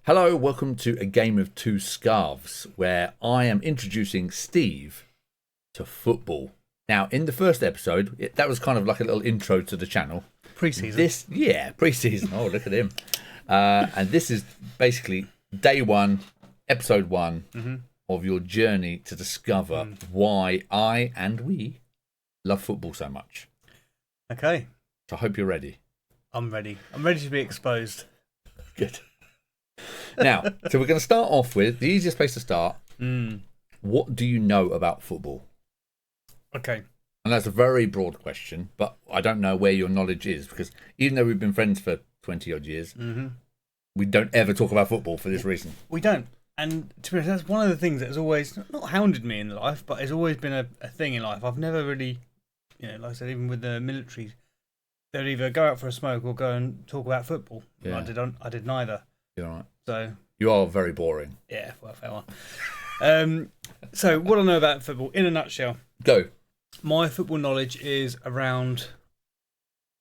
Hello, welcome to a game of two scarves, where I am introducing Steve to football. Now, in the first episode, that was kind of like a little intro to the channel. Pre-season. Pre-season. Oh, look at him. And this is basically day one, episode one of your journey to discover why I and we love football so much. Okay. So I hope you're ready. I'm ready. I'm ready to be exposed. Good. Now, so we're going to start off with the easiest place to start. What do you know about football? Okay. And that's a very broad question, but I don't know where your knowledge is, because even though we've been friends for 20 odd years, we don't ever talk about football for this reason. We don't. And to be honest, that's one of the things that has always not hounded me in life, but has always been a thing in life. I've never really, like I said, even with the military, they'd either go out for a smoke or go and talk about football. Yeah. I did neither. You're right. So you are very boring. Yeah, well, fair one. So what I know about football, in a nutshell. Go. My football knowledge is around,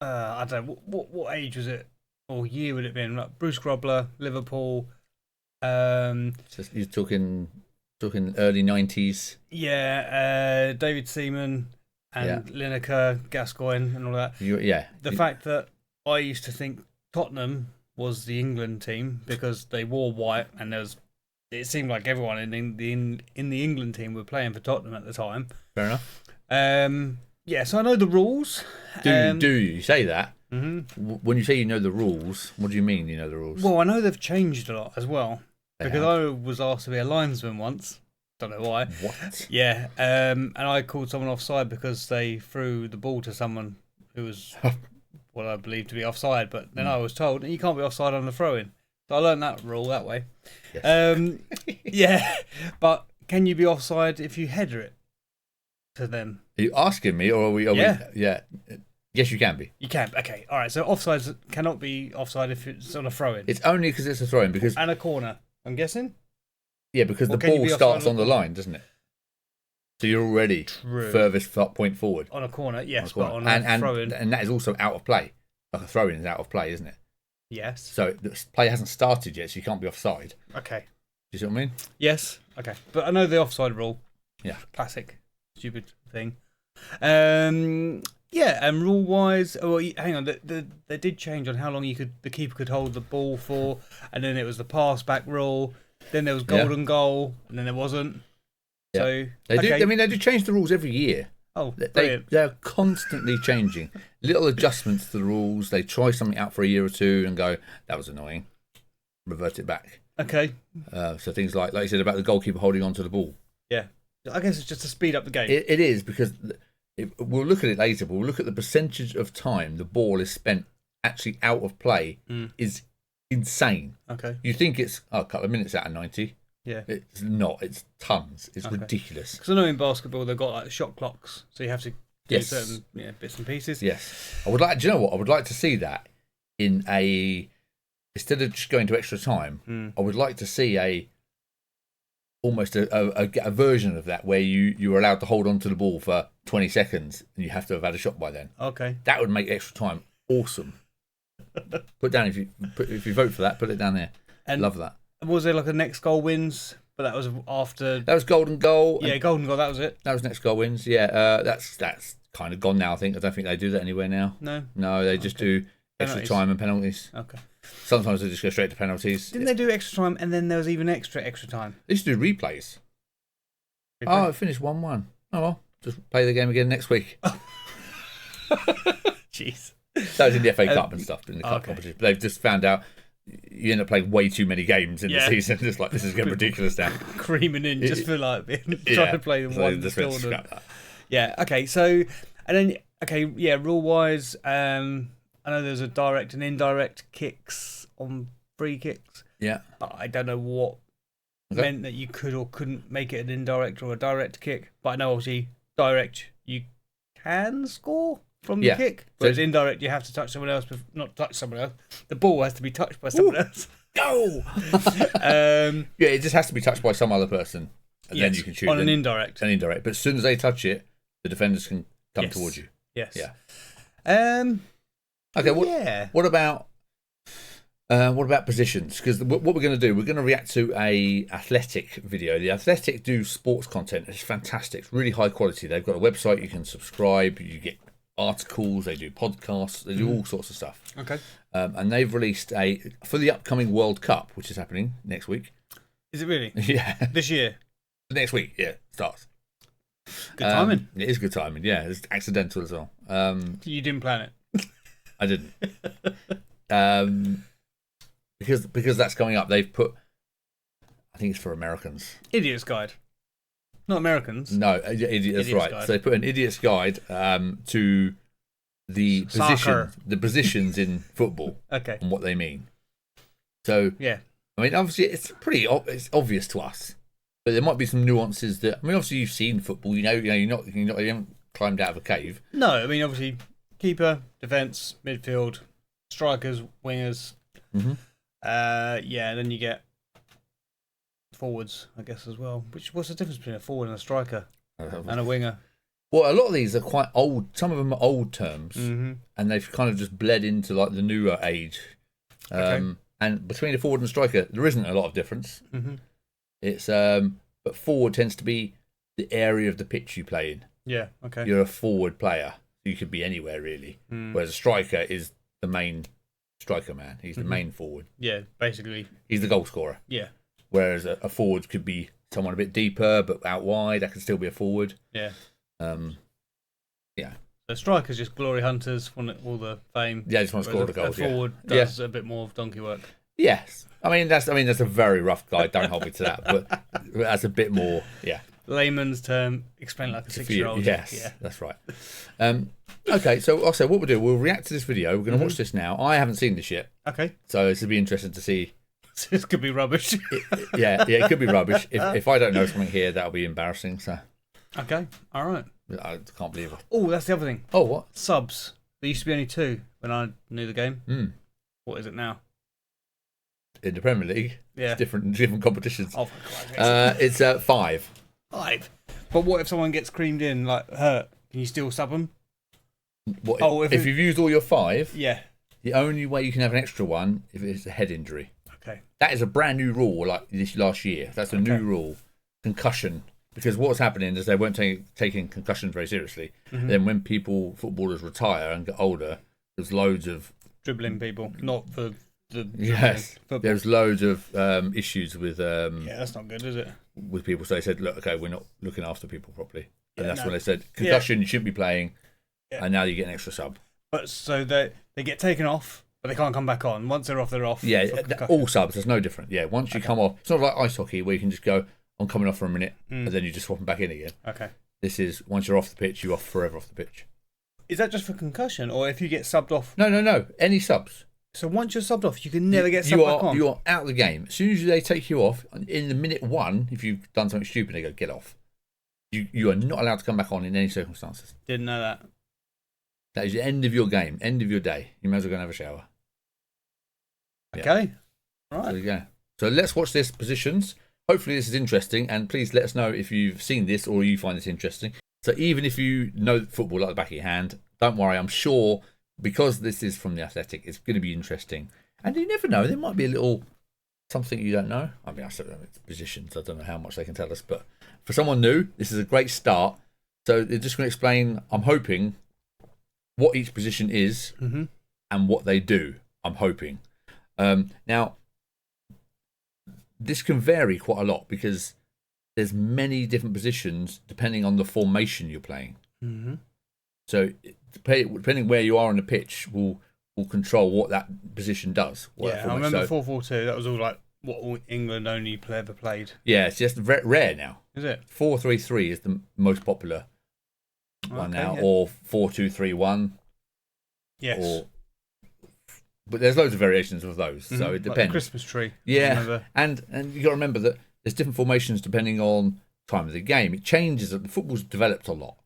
I don't know, what age was it? Or year would it have been? Like Bruce Grobbler, Liverpool. So you're talking early 90s. Yeah, David Seaman and Lineker, Gascoigne and all that. The fact that I used to think Tottenham was the England team because they wore white, and it seemed like everyone in the England team were playing for Tottenham at the time. Fair enough. So I know the rules. Do you say that? When you say you know the rules, what do you mean you know the rules? Well, I know they've changed a lot as well. Because I was asked to be a linesman once. Don't know why. What? Yeah. And I called someone offside because they threw the ball to someone who was what I believed to be offside. But then I was told you can't be offside on the throw-in. So I learned that rule that way. Yes. But can you be offside if you header it to them? Are you asking me, or are we? Yeah. Yes, you can be. You can. Okay. All right. So offsides cannot be offside if it's on a throw-in. It's only because it's a throw-in and a corner. I'm guessing. Yeah, because the ball starts on the line, doesn't it? So you're already furthest point forward. On a corner, yes, but on a throw-in. And that is also out of play. Like a throw-in is out of play, isn't it? Yes. So the play hasn't started yet, so you can't be offside. Okay. Do you see what I mean? Yes. Okay. But I know the offside rule. Yeah. Classic. Stupid thing. And rule-wise, hang on, they did change on how long the keeper could hold the ball for, and then it was the pass-back rule. Then there was golden goal, and then there wasn't. Yeah. So they do. I mean, they do change the rules every year. Oh, they're constantly changing little adjustments to the rules. They try something out for a year or two and go, "That was annoying," revert it back. Okay. So things like you said about the goalkeeper holding onto the ball. Yeah, I guess it's just to speed up the game. It is, because we'll look at it later. But we'll look at the percentage of time the ball is spent actually out of play is insane. Okay. You think it's a couple of minutes out of 90. Yeah. It's not. It's tons. It's ridiculous. Because I know in basketball they've got like shot clocks, so you have to do certain bits and pieces. Yes. I would like. Do you know what? I would like to see that in instead of just going to extra time. I would like to see almost a version of that where you were allowed to hold on to the ball for 20 seconds and you have to have had a shot by then. Okay. That would make extra time awesome. Put down if you vote for that. Put it down there. And love that. Was there like a next goal wins? But that was after. That was golden goal. Yeah, golden goal. That was it. That was next goal wins. Yeah, that's kind of gone now. I think. I don't think they do that anywhere now. No, they just do extra time and penalties. Okay. Sometimes they just go straight to penalties. Didn't they do extra time and then there was even extra time? They used to do replays. Oh, it finished 1-1. Oh well, just play the game again next week. Jeez. That was in the FA Cup and stuff, in the cup competition. But they've just found out you end up playing way too many games in the season. It's like, this is getting ridiculous now. Creaming in just for like trying to play the one tournament. Yeah. Okay. So, and then rule wise, I know there's a direct and indirect kicks on free kicks. Yeah. But I don't know what meant that you could or couldn't make it an indirect or a direct kick. But I know obviously direct you can score from the kick. Whereas indirect you have to touch someone else, not touch someone else. The ball has to be touched by someone else. Go! It just has to be touched by some other person. And then you can shoot. On an indirect. An indirect. But as soon as they touch it, the defenders can come towards you. Yes. Yeah. Okay, what about What about positions? Because what we're going to do, we're going to react to a athletic video. The Athletic do sports content. It's fantastic. It's really high quality. They've got a website. You can subscribe. You get articles. They do podcasts. They do all sorts of stuff. Okay. And they've released for the upcoming World Cup, which is happening next week. Is it really? Yeah. This year? Next week, yeah. Starts. Good timing. It is good timing, yeah. It's accidental as well. You didn't plan it? I didn't. Because that's coming up, they've put, I think it's for Americans. Idiot's Guide. Not Americans. No, Idiot's right. Guide. So they put an Idiot's Guide to the positions in football. Okay. And what they mean. So, yeah. I mean, obviously, it's obvious to us. But there might be some nuances that, I mean, obviously you've seen football. You haven't climbed out of a cave. No, I mean, obviously, keeper, defence, midfield, strikers, wingers. Mm-hmm. And then you get forwards, I guess, as well. What's the difference between a forward and a striker and a winger? Well, a lot of these are quite old. Some of them are old terms, and they've kind of just bled into like the newer age. Okay. And between a forward and a striker, there isn't a lot of difference. Mm-hmm. It's but forward tends to be the area of the pitch you play in. Yeah. Okay. You're a forward player. You could be anywhere really. Whereas a striker is the main striker man. He's the main forward. Yeah, basically. He's the goal scorer. Yeah. Whereas a forward could be someone a bit deeper but out wide. That could still be a forward. Yeah. Yeah. So strikers just glory hunters, want all the fame. Yeah, just want to score the goals. A forward does a bit more of donkey work. Yes. I mean that's a very rough guide. Don't hold me to that, but that's a bit more. Yeah. Layman's term, explain like a 6-year-old. Yes, yeah. That's right. Okay, so also what we'll do, we'll react to this video. We're going to watch this now. I haven't seen this yet. Okay. So this will be interesting to see. This could be rubbish. It could be rubbish. If I don't know something here, that'll be embarrassing. So. Okay, all right. I can't believe it. Oh, that's the other thing. Oh, what? Subs. There used to be only 2 when I knew the game. Mm. What is it now? In the Premier League? Yeah. It's different competitions. Oh, for Christ's sake. It's 5. 5? But what if someone gets creamed in, like hurt? Can you still sub them? What, if you've used all your 5, yeah. The only way you can have an extra one if it's a head injury. Okay. That is a brand new rule, like this last year. That's a new rule. Concussion. Because what's happening is they weren't taking concussions very seriously. Mm-hmm. Then when footballers retire and get older, there's loads of dribbling people, not the yes. Football. There's loads of issues with yeah, that's not good, is it? With people, so they said, look, okay, we're not looking after people properly, and that's when they said concussion, you shouldn't be playing, and now you get an extra sub. But so they get taken off, but they can't come back on. Once they're off, they're off. Yeah, all subs. There's no different. Yeah, once you come off, it's not like ice hockey where you can just go, I'm coming off for a minute, and then you just swap them back in again. Okay. This is once you're off the pitch, you're off forever off the pitch. Is that just for concussion, or if you get subbed off? No. Any subs. So once you're subbed off, you can never get subbed back on. You are out of the game. As soon as they take you off, in the minute 1, if you've done something stupid, they go, get off. You are not allowed to come back on in any circumstances. Didn't know that. That is the end of your game, end of your day. You may as well go and have a shower. Okay. All right. There you go. So let's watch this positions. Hopefully this is interesting, and please let us know if you've seen this or you find this interesting. So even if you know football like the back of your hand, don't worry, I'm sure, because this is from The Athletic, it's going to be interesting. And you never know, there might be a little something you don't know. I mean, I said it's positions, I don't know how much they can tell us, but for someone new, this is a great start. So they're just going to explain, I'm hoping, what each position is and what they do, I'm hoping. Now, this can vary quite a lot because there's many different positions depending on the formation you're playing. Mm-hmm. So depending where you are on the pitch will control what that position does. Yeah, I remember 4-4-2. That was all like what all England only ever played. Yeah, it's just rare now. Is it? 4-3-3 is the most popular one now, or 4-2-3-1. Yes. But there's loads of variations of those, so it depends. Like the Christmas tree. Yeah, and you got to remember that there's different formations depending on time of the game. It changes. The football's developed a lot.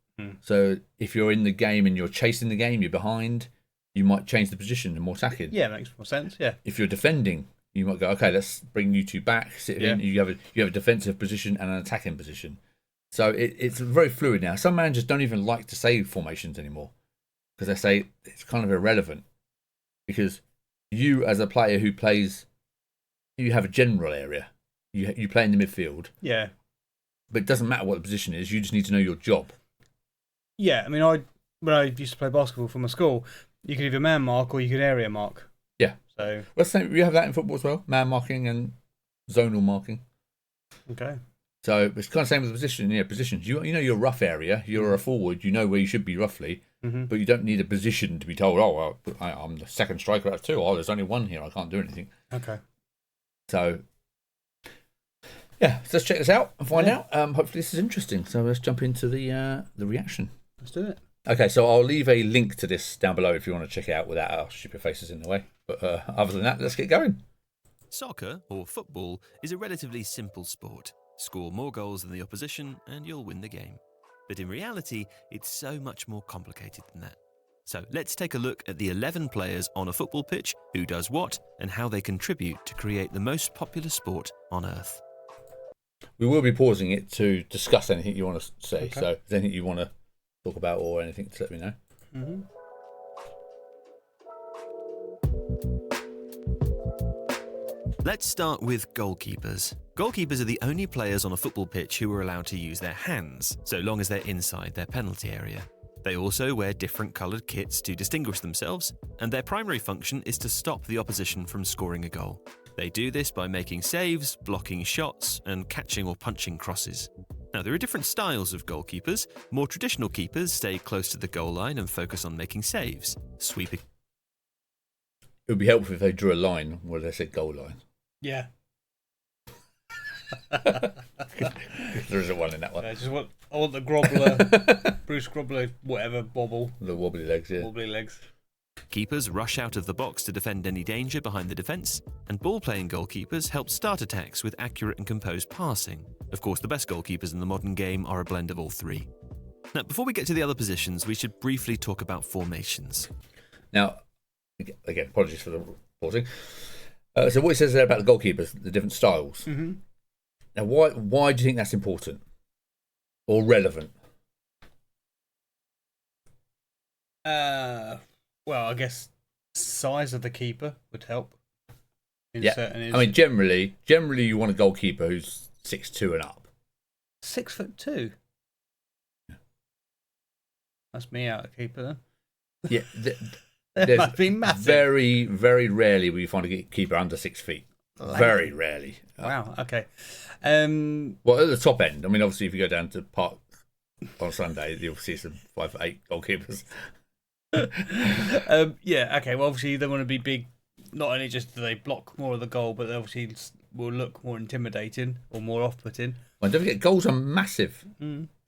So if you're in the game and you're chasing the game, you're behind, you might change the position and more attacking. Yeah, makes more sense. Yeah. If you're defending, you might go, okay, let's bring you two back, sit in. You have a defensive position and an attacking position. So it's very fluid now. Some managers don't even like to say formations anymore because they say it's kind of irrelevant because you as a player who plays, you have a general area. You play in the midfield. Yeah. But it doesn't matter what the position is. You just need to know your job. Yeah, I mean, when I used to play basketball for my school, you could either man mark or you could area mark. Yeah. So we have that in football as well, man marking and zonal marking. Okay. So it's kind of same with the position. Yeah, positions. You know your rough area. You're a forward. You know where you should be roughly, but you don't need a position to be told. Oh, well, I'm the second striker out of 2. Oh, there's only 1 here. I can't do anything. Okay. So yeah, so let's check this out and find out. Hopefully this is interesting. So let's jump into the reaction. Let's do it. Okay, so I'll leave a link to this down below if you want to check it out without our stupid faces in the way. But other than that, let's get going. Soccer, or football, is a relatively simple sport. Score more goals than the opposition and you'll win the game. But in reality, it's so much more complicated than that. So let's take a look at the 11 players on a football pitch, who does what, and how they contribute to create the most popular sport on Earth. We will be pausing it to discuss anything you want to say. Okay. So if there's anything you want to talk about or anything, to let me know. Mm-hmm. Let's start with goalkeepers. Goalkeepers are the only players on a football pitch who are allowed to use their hands, so long as they're inside their penalty area. They also wear different coloured kits to distinguish themselves, and their primary function is to stop the opposition from scoring a goal. They do this by making saves, blocking shots, and catching or punching crosses. Now, there are different styles of goalkeepers. More traditional keepers stay close to the goal line and focus on making saves, sweeping. It would be helpful if they drew a line where they said goal line. Yeah. There isn't one in that one. I want the grobbler, Bruce Grobbler, whatever, bobble. The wobbly legs, yeah. Wobbly legs. Keepers rush out of the box to defend any danger behind the defence, and ball-playing goalkeepers help start attacks with accurate and composed passing. Of course, the best goalkeepers in the modern game are a blend of all 3. Now, before we get to the other positions, we should briefly talk about formations. Now, again, apologies for the pausing. So what it says there about the goalkeepers, the different styles. Mm-hmm. Now, why do you think that's important or relevant? Well, I guess size of the keeper would help. I mean, generally, you want a goalkeeper who's 6'2" and up. 6'2". Yeah. That's me out of keeper then. Yeah, That must be massive. Very, very rarely will you find a keeper under 6 feet. Very rarely. Wow. Okay. Well, at the top end. I mean, obviously, if you go down to Park on Sunday, you'll see some 5'8" goalkeepers. Yeah. Okay. Well, obviously, they want to be big. Not only just do they block more of the goal, but they obviously will look more intimidating or more off-putting. Well, don't forget, goals are massive.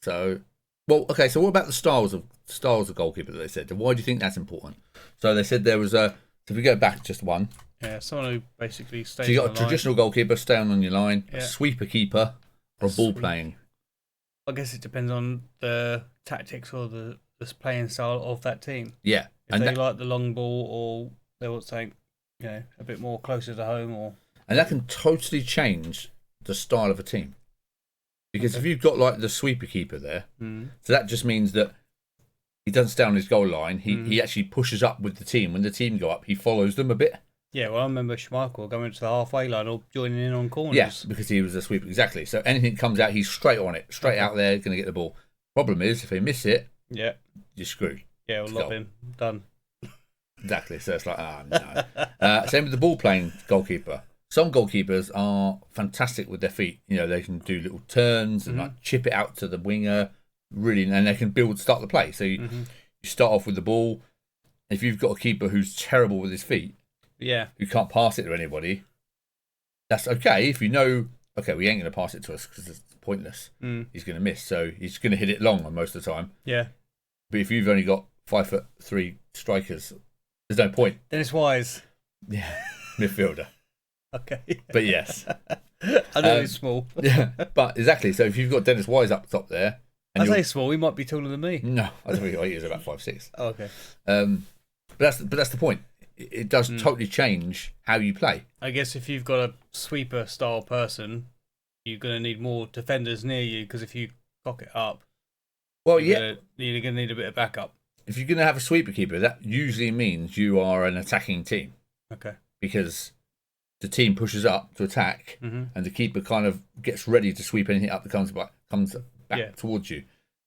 So, well, okay. So, what about the styles of goalkeeper that they said? Why do you think that's important? So they said there was a. So if we go back just one. Yeah, someone who basically stays. So you got a traditional goalkeeper staying on your line, yeah. A sweeper keeper, or a ball playing. I guess it depends on the tactics or the playing style of that team. Yeah, if they like the long ball, or they want something, a bit more closer to home, or. And that can totally change the style of a team. Because if you've got like the sweeper keeper there, so that just means that he doesn't stay on his goal line. He actually pushes up with the team. When the team go up, he follows them a bit. Yeah, well, I remember Schmeichel going to the halfway line or joining in on corners. Yes, because he was a sweeper. Exactly. So anything comes out, he's straight on it. Straight out there, going to get the ball. Problem is, if they miss it, you're screwed. Yeah, we'll lob him. Done. Exactly. So it's like, no. Same with the ball-playing goalkeeper. Some goalkeepers are fantastic with their feet. They can do little turns and like chip it out to the winger, really, and they can start the play. So you start off with the ball. If you've got a keeper who's terrible with his feet, who can't pass it to anybody, that's okay. If you know, okay, we ain't going to pass it to us because it's pointless. He's going to miss, so he's going to hit it long most of the time. Yeah. But if you've only got 5'3" strikers, there's no point. Dennis Wise. Yeah, midfielder. Okay. But yes. I know he's small. Yeah, but exactly. So if you've got Dennis Wise up top there. I say small, he might be taller than me. No, I don't think he is about 5'6". Oh, okay. But that's the point. It does totally change how you play. I guess if you've got a sweeper style person, you're going to need more defenders near you because if you cock it up, you're going to need a bit of backup. If you're going to have a sweeper keeper, that usually means you are an attacking team. Okay. Because the team pushes up to attack, and the keeper kind of gets ready to sweep anything up that comes back towards you.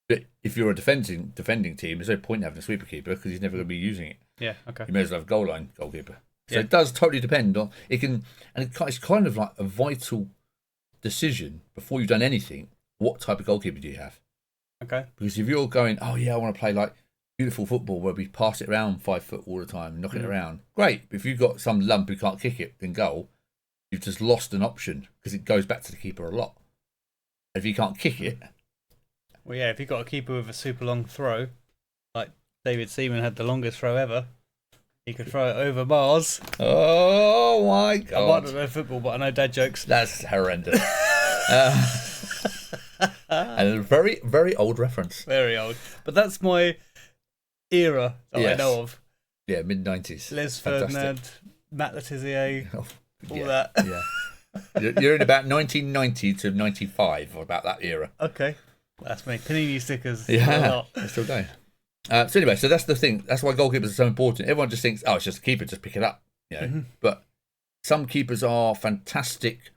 But if you're a defending team, there's no point in having a sweeper keeper because he's never going to be using it. Yeah, okay. You may as well have a goal line goalkeeper. So it does totally depend on it's kind of like a vital decision before you've done anything. What type of goalkeeper do you have? Okay. Because if you're going, oh yeah, I want to play like beautiful football where we pass it around 5 foot all the time, knocking it around, great. But if you've got some lump who can't kick it in goal, you've just lost an option because it goes back to the keeper a lot. If you can't kick it. Well, yeah, if you've got a keeper with a super long throw, like David Seaman had the longest throw ever, he could throw it over bars. Oh my God. I might not know football, but I know dad jokes. That's horrendous. And a very, very old reference. Very old. But that's my era that I know of. Yeah, mid-90s. Les Ferdinand, Matt Letizia, all that. Yeah. You're in about 1990 to 95, or about that era. Okay. That's me. Panini stickers. Yeah, they're still going. So anyway, so that's the thing. That's why goalkeepers are so important. Everyone just thinks, oh, it's just a keeper, just pick it up. You know? But some keepers are fantastic.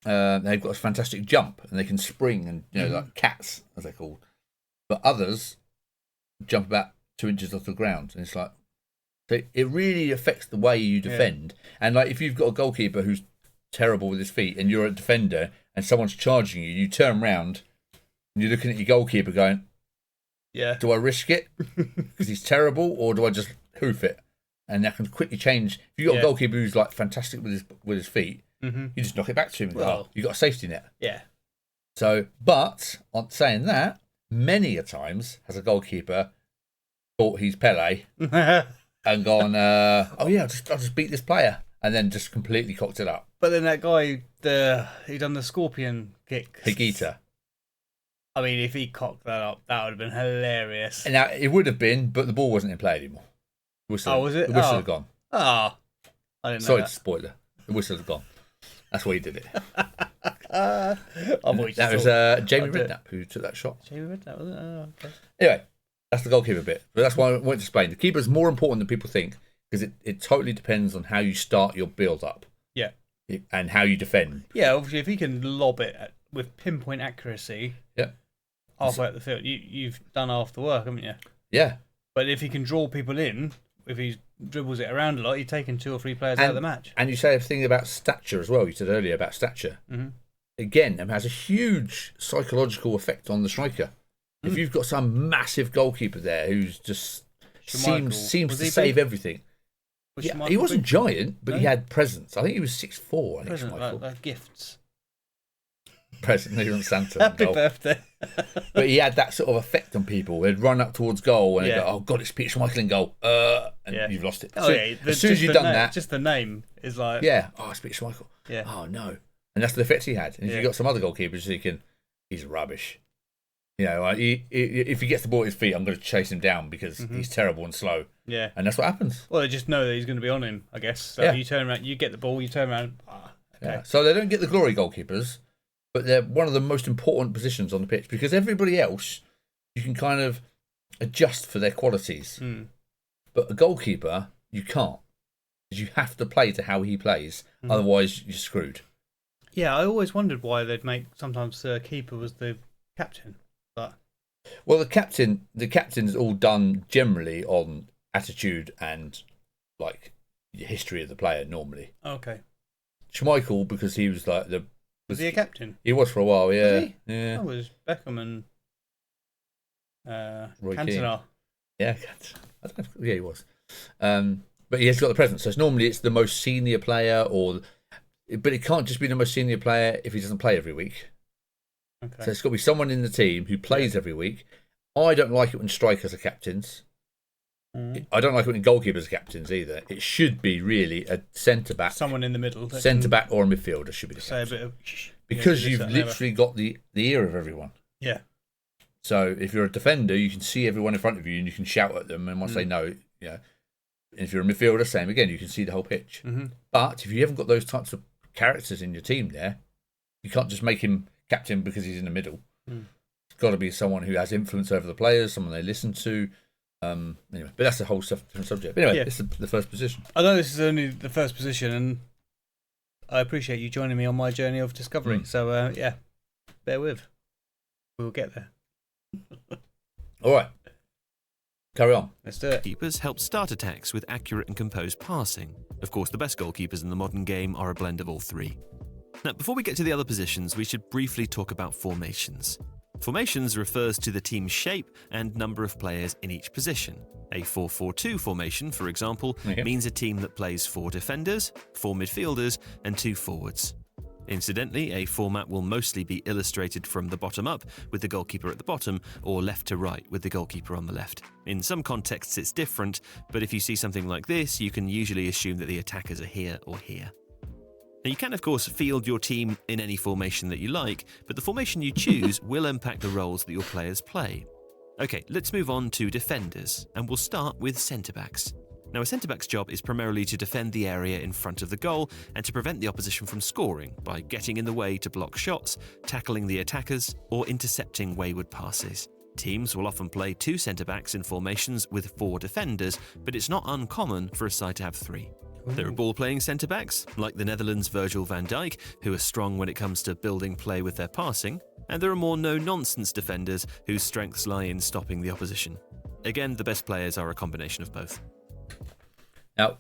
They've got a fantastic jump and they can spring and like cats, as they're called. But others jump about 2 inches off the ground, and it's like so it really affects the way you defend. And like if you've got a goalkeeper who's terrible with his feet and you're a defender and someone's charging you, you turn around and you're looking at your goalkeeper going, do I risk it because he's terrible, or do I just hoof it? And that can quickly change. If you've got a goalkeeper who's like fantastic with his feet, you just knock it back to him and go, you've got a safety net. Yeah. So, but on saying that, many a times has a goalkeeper thought he's Pele and gone, I'll just beat this player, and then just completely cocked it up. But then that guy, he done the scorpion kick. Higuita. I mean, if he cocked that up, that would have been hilarious. And now it would have been, but the ball wasn't in play anymore. Was it? The whistle had gone. Oh, I didn't know. Sorry to spoiler. The whistle had gone. That's why he did it. That was Jamie Redknapp who took that shot. Jamie Redknapp, was it? Oh, okay. Anyway, that's the goalkeeper bit. But that's why I want to explain. The keeper is more important than people think because it totally depends on how you start your build-up. Yeah. And how you defend. Yeah, obviously, if he can lob it with pinpoint accuracy halfway up the field, you've done half the work, haven't you? Yeah. But if he can draw people in, if he dribbles it around a lot, you're taking 2 or 3 players out of the match. And you say a thing about stature as well. You said earlier about stature. Again, it has a huge psychological effect on the striker. If you've got some massive goalkeeper there who's just seems to save everything. Yeah, he wasn't giant, but he had presence. I think he was 6'4". Present, like gifts. Present, he wasn't Santa. Happy birthday. But he had that sort of effect on people. They'd run up towards goal and they'd go, oh, God, it's Peter Schmeichel in goal. And you've lost it. As soon as you've done that. Just the name is like. Yeah, it's Peter Schmeichel. Yeah. Oh, no. And that's the effects he had. And if you've got some other goalkeepers thinking, he's rubbish. You know, if he gets the ball at his feet, I'm going to chase him down because he's terrible and slow. Yeah. And that's what happens. Well, they just know that he's going to be on him, I guess. So you turn around, you get the ball, you turn around. Okay. Yeah. So they don't get the glory goalkeepers, but they're one of the most important positions on the pitch because everybody else, you can kind of adjust for their qualities. But a goalkeeper, you can't. Because you have to play to how he plays. Otherwise, you're screwed. Yeah, I always wondered why they'd make sometimes the keeper was the captain. But well, the captain is all done generally on attitude and like the history of the player normally. Okay. Schmeichel, because he was like was he a captain? He was for a while, yeah. Was he? Yeah. That was Beckham and Roy Cantona. Keane. Yeah, I don't know. Yeah, he was. But he has got the presence. So normally it's the most senior player, but it can't just be the most senior player if he doesn't play every week. Okay. So it's got to be someone in the team who plays every week. I don't like it when strikers are captains. I don't like it when goalkeepers are captains either. It should be really a centre back, someone in the middle, centre back or a midfielder should be the captain. Say a bit of because you've literally got the ear of everyone. Yeah. So if you're a defender, you can see everyone in front of you and you can shout at them. And once they know, And if you're a midfielder, same again. You can see the whole pitch. But if you haven't got those types of characters in your team, there, you can't just make him captain because he's in the middle. It's got to be someone who has influence over the players, someone they listen to, Anyway, but that's a whole different subject. But anyway, it's the first position. I know this is only the first position, and I appreciate you joining me on my journey of discovery. So, bear with. We'll get there. All right. Carry on. Let's do it. Keepers help start attacks with accurate and composed passing. Of course, the best goalkeepers in the modern game are a blend of all three. Now, before we get to the other positions, we should briefly talk about formations. Formations refers to the team's shape and number of players in each position. A 4-4-2 formation, for example, means a team that plays 4 defenders, 4 midfielders, and 2 forwards. Incidentally, a format will mostly be illustrated from the bottom up, with the goalkeeper at the bottom, or left to right, with the goalkeeper on the left. In some contexts it's different, but if you see something like this, you can usually assume that the attackers are here or here. Now, you can of course field your team in any formation that you like, but the formation you choose will impact the roles that your players play. Okay, let's move on to defenders, and we'll start with centre-backs. Now, a centre-back's job is primarily to defend the area in front of the goal and to prevent the opposition from scoring by getting in the way to block shots, tackling the attackers, or intercepting wayward passes. Teams will often play 2 centre-backs in formations with 4 defenders, but it's not uncommon for a side to have 3. There are ball-playing centre-backs, like the Netherlands' Virgil van Dijk, who are strong when it comes to building play with their passing, and there are more no-nonsense defenders whose strengths lie in stopping the opposition. Again, the best players are a combination of both. Now,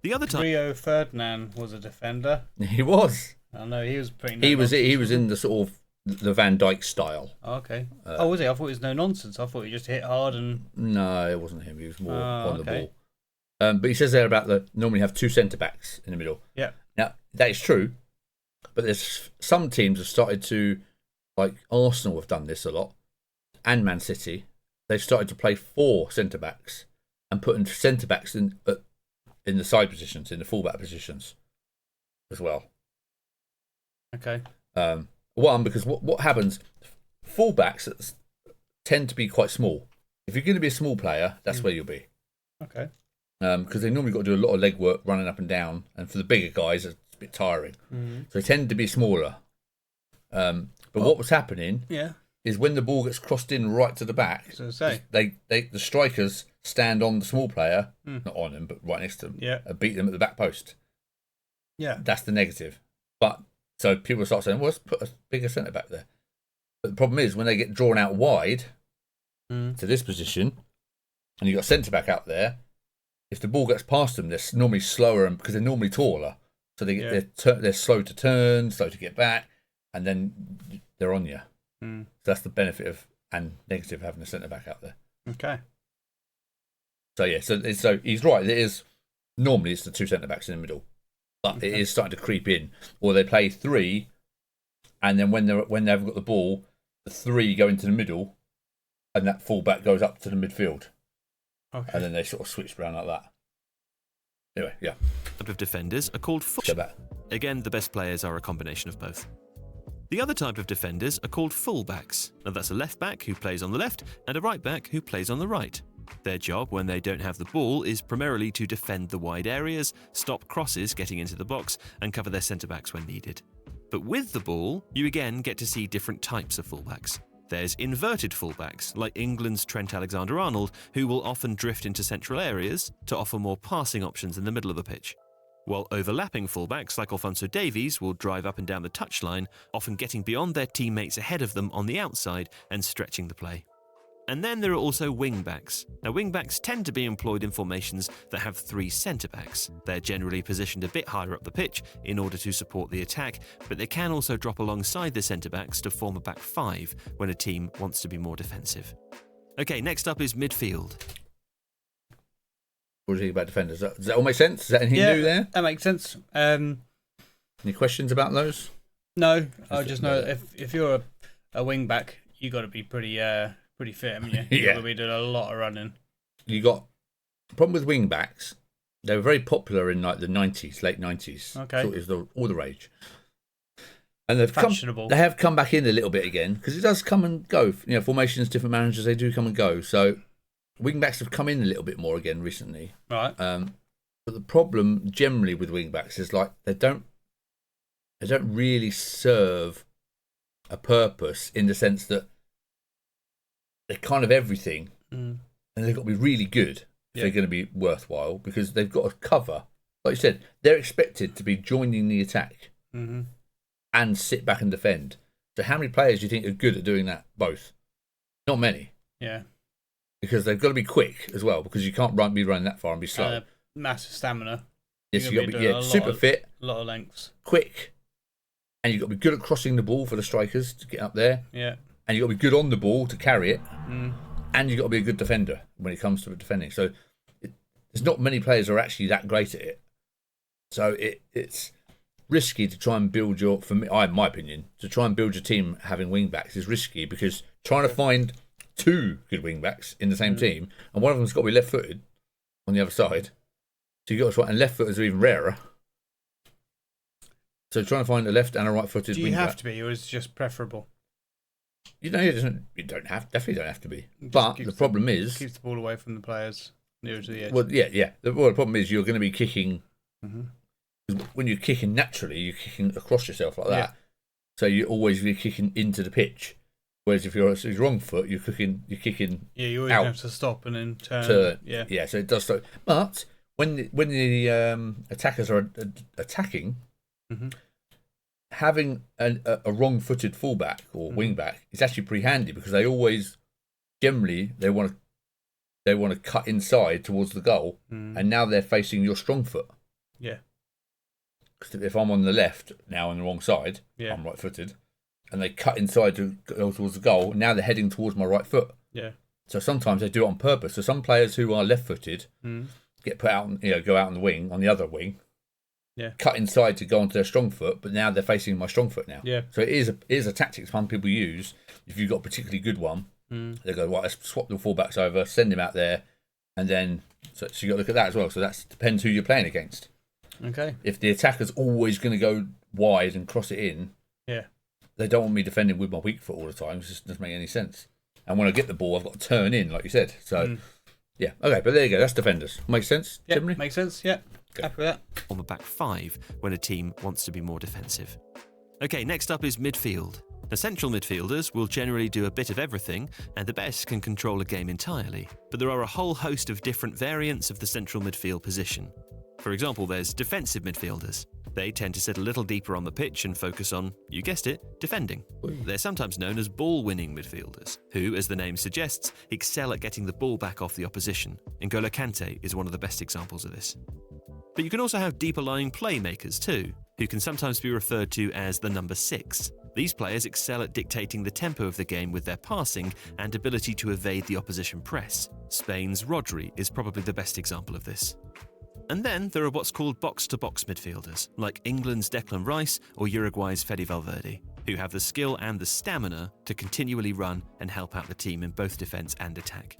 the other time, Rio Ferdinand was a defender. He was. I know he was pretty. He was in the sort of the Van Dijk style. Oh, okay. Was he? I thought he was no nonsense. I thought he just hit hard and. No, it wasn't him. He was more on the ball. But he says there about normally have 2 centre backs in the middle. Yeah. Now that is true, but there's some teams have started to, like Arsenal have done this a lot, and Man City. They've started to play 4 centre backs and putting centre backs in the side positions, in the fullback positions, as well. Okay. One, because what happens, fullbacks tend to be quite small. If you're going to be a small player, that's where you'll be. Okay. Because they normally got to do a lot of leg work running up and down, and for the bigger guys, it's a bit tiring. So they tend to be smaller. But what was happening is when the ball gets crossed in right to the back, the strikers stand on the small player, not on him, but right next to him, and beat them at the back post. Yeah. That's the negative. But so people start saying, well, let's put a bigger centre back there. But the problem is when they get drawn out wide to this position, and you've got centre back out there, if the ball gets past them, they're normally slower because they're normally taller. So they're slow to turn, slow to get back, and then they're on you. So that's the benefit of and negative of having a centre back out there. Okay. So so he's right. Normally it's the 2 centre backs in the middle, but it is starting to creep in. Or they play 3, and then when they haven't got the ball, the 3 go into the middle, and that full-back goes up to the midfield. Okay. And then they sort of switch around like that. Anyway, yeah. Type of defenders are called fullbacks. Again, the best players are a combination of both. The other type of defenders are called fullbacks. Now that's a left back who plays on the left and a right back who plays on the right. Their job when they don't have the ball is primarily to defend the wide areas, stop crosses getting into the box, and cover their centre-backs when needed. But with the ball, you again get to see different types of fullbacks. There's inverted fullbacks, like England's Trent Alexander-Arnold, who will often drift into central areas to offer more passing options in the middle of the pitch. While overlapping fullbacks like Alphonso Davies will drive up and down the touchline, often getting beyond their teammates ahead of them on the outside and stretching the play. And then there are also wingbacks. Now, wingbacks tend to be employed in formations that have 3 centre-backs. They're generally positioned a bit higher up the pitch in order to support the attack, but they can also drop alongside the centre-backs to form a back 5 when a team wants to be more defensive. Okay, next up is midfield. What do you think about defenders? Does that all make sense? Is that anything new there? That makes sense. Any questions about those? No, I just know if you're a wing-back, you got to be pretty fit, haven't you? You've got to be doing a lot of running. You got the problem with wing backs. They were very popular in like the 90s, late 90s. Okay, so it was all the rage, and they've fashionable. They have come back in a little bit again because it does come and go. Formations, different managers, they do come and go. So wing backs have come in a little bit more again recently. Right. But the problem generally with wing backs is like they don't really serve a purpose in the sense that they're kind of everything, and they've got to be really good if they're going to be worthwhile, because they've got to cover. Like you said, they're expected to be joining the attack and sit back and defend. So how many players do you think are good at doing that both? Not many. Yeah. Because they've got to be quick as well, because you can't be running that far and be slow. Massive stamina. Yes, you've got to be super fit. A lot of lengths. Quick. And you've got to be good at crossing the ball for the strikers to get up there. Yeah. And you've got to be good on the ball to carry it. And you've got to be a good defender when it comes to defending. So there's not many players who are actually that great at it. So it's risky to try and build for me, in my opinion, to try and build your team having wing backs is risky, because trying to find two good wing backs in the same team, and one of them's got to be left footed on the other side. So you've got to try, and left footers are even rarer. So trying to find a left and a right footed wing back. Do you have to be, or is it just preferable? You definitely don't have to be. But the problem is, keeps the ball away from the players nearer to the edge. Well, yeah. The problem is you're going to be kicking. When you're kicking naturally, you're kicking across yourself like that. Yeah. So you're always kicking into the pitch. Whereas if you're wrong foot, you're kicking. Yeah, you always out have to stop and then turn. Yeah. So it does. But when the attackers are attacking. Having a wrong-footed fullback or wing-back is actually pretty handy, because they always, generally, they want to cut inside towards the goal, and now they're facing your strong foot. Yeah. Because if I'm on the left now on the wrong side, I'm right-footed, and they cut inside to go towards the goal, now they're heading towards my right foot. Yeah. So sometimes they do it on purpose. So some players who are left-footed get put out, go out on the wing, on the other wing. Yeah. Cut inside to go onto their strong foot, but now they're facing my strong foot now. Yeah. So it is a tactic some people use. If you've got a particularly good one, they go, right, let's swap the fullbacks over, send him out there, and then so you got to look at that as well. So that depends who you're playing against. Okay. If the attacker's always going to go wide and cross it in, they don't want me defending with my weak foot all the time. It just doesn't make any sense. And when I get the ball, I've got to turn in, like you said. So yeah, okay, but there you go. That's defenders. Makes sense. Yeah, generally? makes sense. Yeah. Happy with that. On the back five when a team wants to be more defensive. Okay, next up is midfield. The central midfielders will generally do a bit of everything, and the best can control a game entirely. But there are a whole host of different variants of the central midfield position. For example, there's defensive midfielders. They tend to sit a little deeper on the pitch and focus on, you guessed it, defending. They're sometimes known as ball-winning midfielders, who, as the name suggests, excel at getting the ball back off the opposition. N'Golo Kante is one of the best examples of this. But you can also have deeper-lying playmakers too, who can sometimes be referred to as the number 6. These players excel at dictating the tempo of the game with their passing and ability to evade the opposition press. Spain's Rodri is probably the best example of this. And then there are what's called box-to-box midfielders, like England's Declan Rice or Uruguay's Fede Valverde, who have the skill and the stamina to continually run and help out the team in both defence and attack.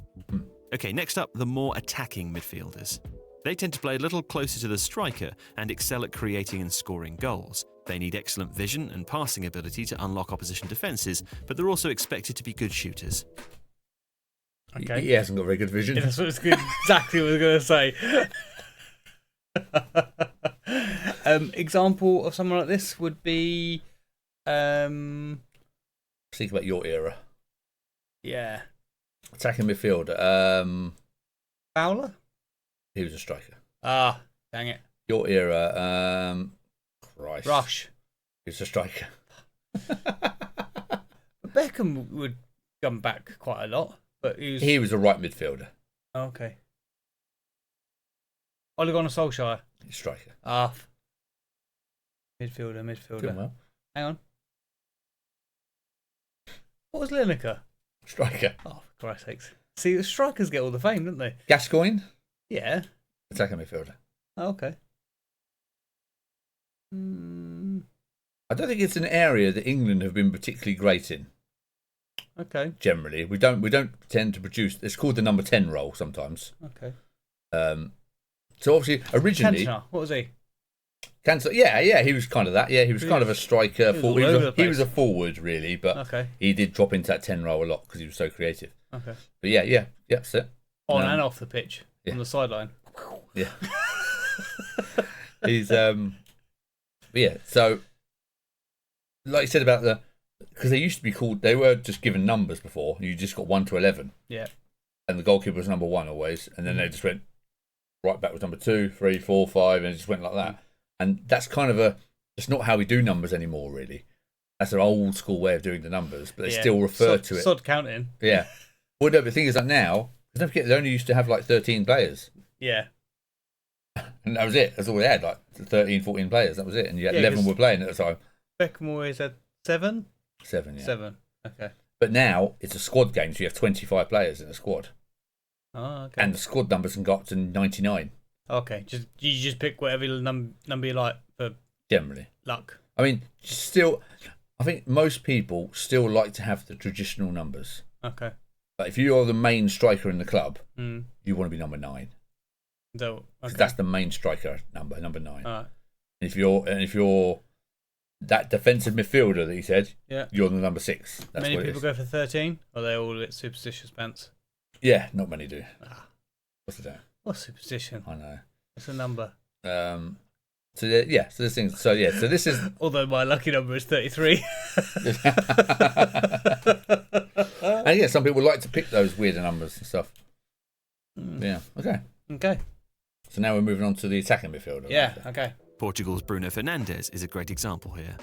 Okay, next up, the more attacking midfielders. They tend to play a little closer to the striker and excel at creating and scoring goals. They need excellent vision and passing ability to unlock opposition defences, but they're also expected to be good shooters. Okay. He hasn't got very good vision. Yeah, that's exactly what I was going to say. Example of someone like this would be think about your era. Yeah. Attacking midfield. Fowler? He was a striker. Ah, dang it. Your era. Christ. Rush. He was a striker. Beckham would come back quite a lot, but he was a right midfielder. Oh, okay. Ole Gunnar Solskjaer. Striker. Ah. Midfielder. Doing well. Hang on. What was Lineker? Striker. Oh, for Christ's sakes. See, the strikers get all the fame, don't they? Gascoigne? Yeah. Attacking midfielder. Oh, okay. I don't think it's an area that England have been particularly great in. Okay. Generally, we don't tend to produce. It's called the number 10 role sometimes. Okay. So obviously, originally, Cantona, what was he? Cantona, yeah, he was kind of that. Yeah, he was kind of a striker. He was a forward, really, but he did drop into that 10 role a lot because he was so creative. Okay. But yeah, that's it. On and off the pitch, on the sideline. Yeah. He's yeah. So, like you said about because they used to be called, they were just given numbers before. You just got 1 to 11. Yeah. and the goalkeeper was number 1 always, and then they just went right back with number 2, 3, 4, 5, and it just went like that. And that's kind of it's not how we do numbers anymore, really. That's an old school way of doing the numbers, but they still refer to it. Sod counting. Yeah. Well, no, but the thing is that now, don't forget, they only used to have like 13 players. Yeah. And that was it. That's all they had, like 13, 14 players. That was it. And you had 11 were playing at the time. Beckham always had 7? 7, yeah. 7, okay. But now it's a squad game, so you have 25 players in a squad. Oh, okay. And the squad numbers can go up to 99. Okay, you just pick whatever number you like for generally luck. I mean, still, I think most people still like to have the traditional numbers. Okay. But if you are the main striker in the club, you want to be number 9. So, okay. That's the main striker number 9. All right. And if you're that defensive midfielder that you said, you're the number 6. That's many people go for 13, or are they all a bit superstitious pants? Yeah, not many do. What's the What's superstition? I know. It's a number. So this thing. So this is. Although my lucky number is 33. And yeah, some people like to pick those weirder numbers and stuff. Yeah. Okay. So now we're moving on to the attacking midfielder. Yeah. Okay. Portugal's Bruno Fernandes is a great example here.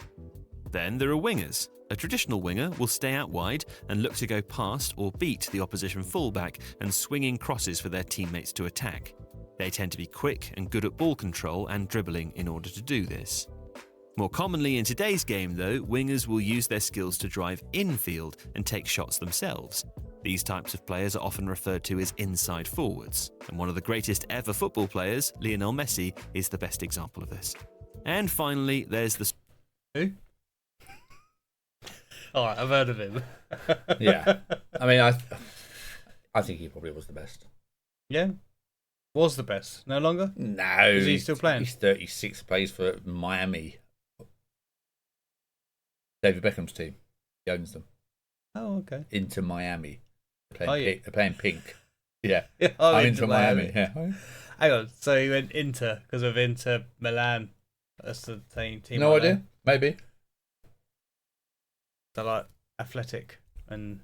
Then there are wingers. A traditional winger will stay out wide and look to go past or beat the opposition fullback and swing in crosses for their teammates to attack. They tend to be quick and good at ball control and dribbling in order to do this. More commonly in today's game, though, wingers will use their skills to drive infield and take shots themselves. These types of players are often referred to as inside forwards, and one of the greatest ever football players, Lionel Messi, is the best example of this. And finally, there's the... Who? All right, I've heard of him. Yeah. I mean, I think he probably was the best. Yeah? Was the best. No longer? No. Is he still playing? He's 36, plays for Miami. David Beckham's team. He owns them. Oh, okay. Inter Miami. They're playing pink. Yeah. I'm Inter Miami. Yeah. Hang on. So he went Inter because of Inter Milan. That's the same team. No idea. Maybe. So like athletic and.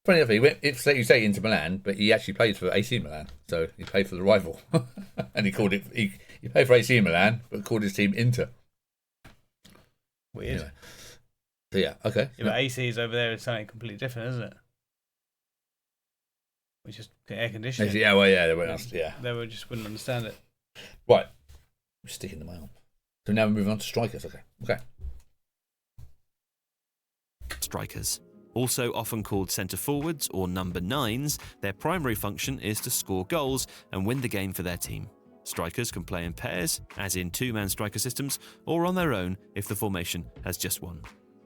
Funny enough, he went. You say Inter Milan, but he actually played for AC Milan, so he played for the rival, and he called it. He played for AC Milan, but called his team Inter. Weird. Anyway. So yeah, okay. Yeah, but AC is over there. It's something completely different, isn't it? Which is air conditioning. Yeah, well, yeah, they wouldn't. Yeah, they just wouldn't understand it. Right, I'm sticking to my arm. So now we're moving on to strikers. Okay. Strikers. Also often called centre forwards or number 9s, their primary function is to score goals and win the game for their team. Strikers can play in pairs, as in 2-man striker systems, or on their own if the formation has just one.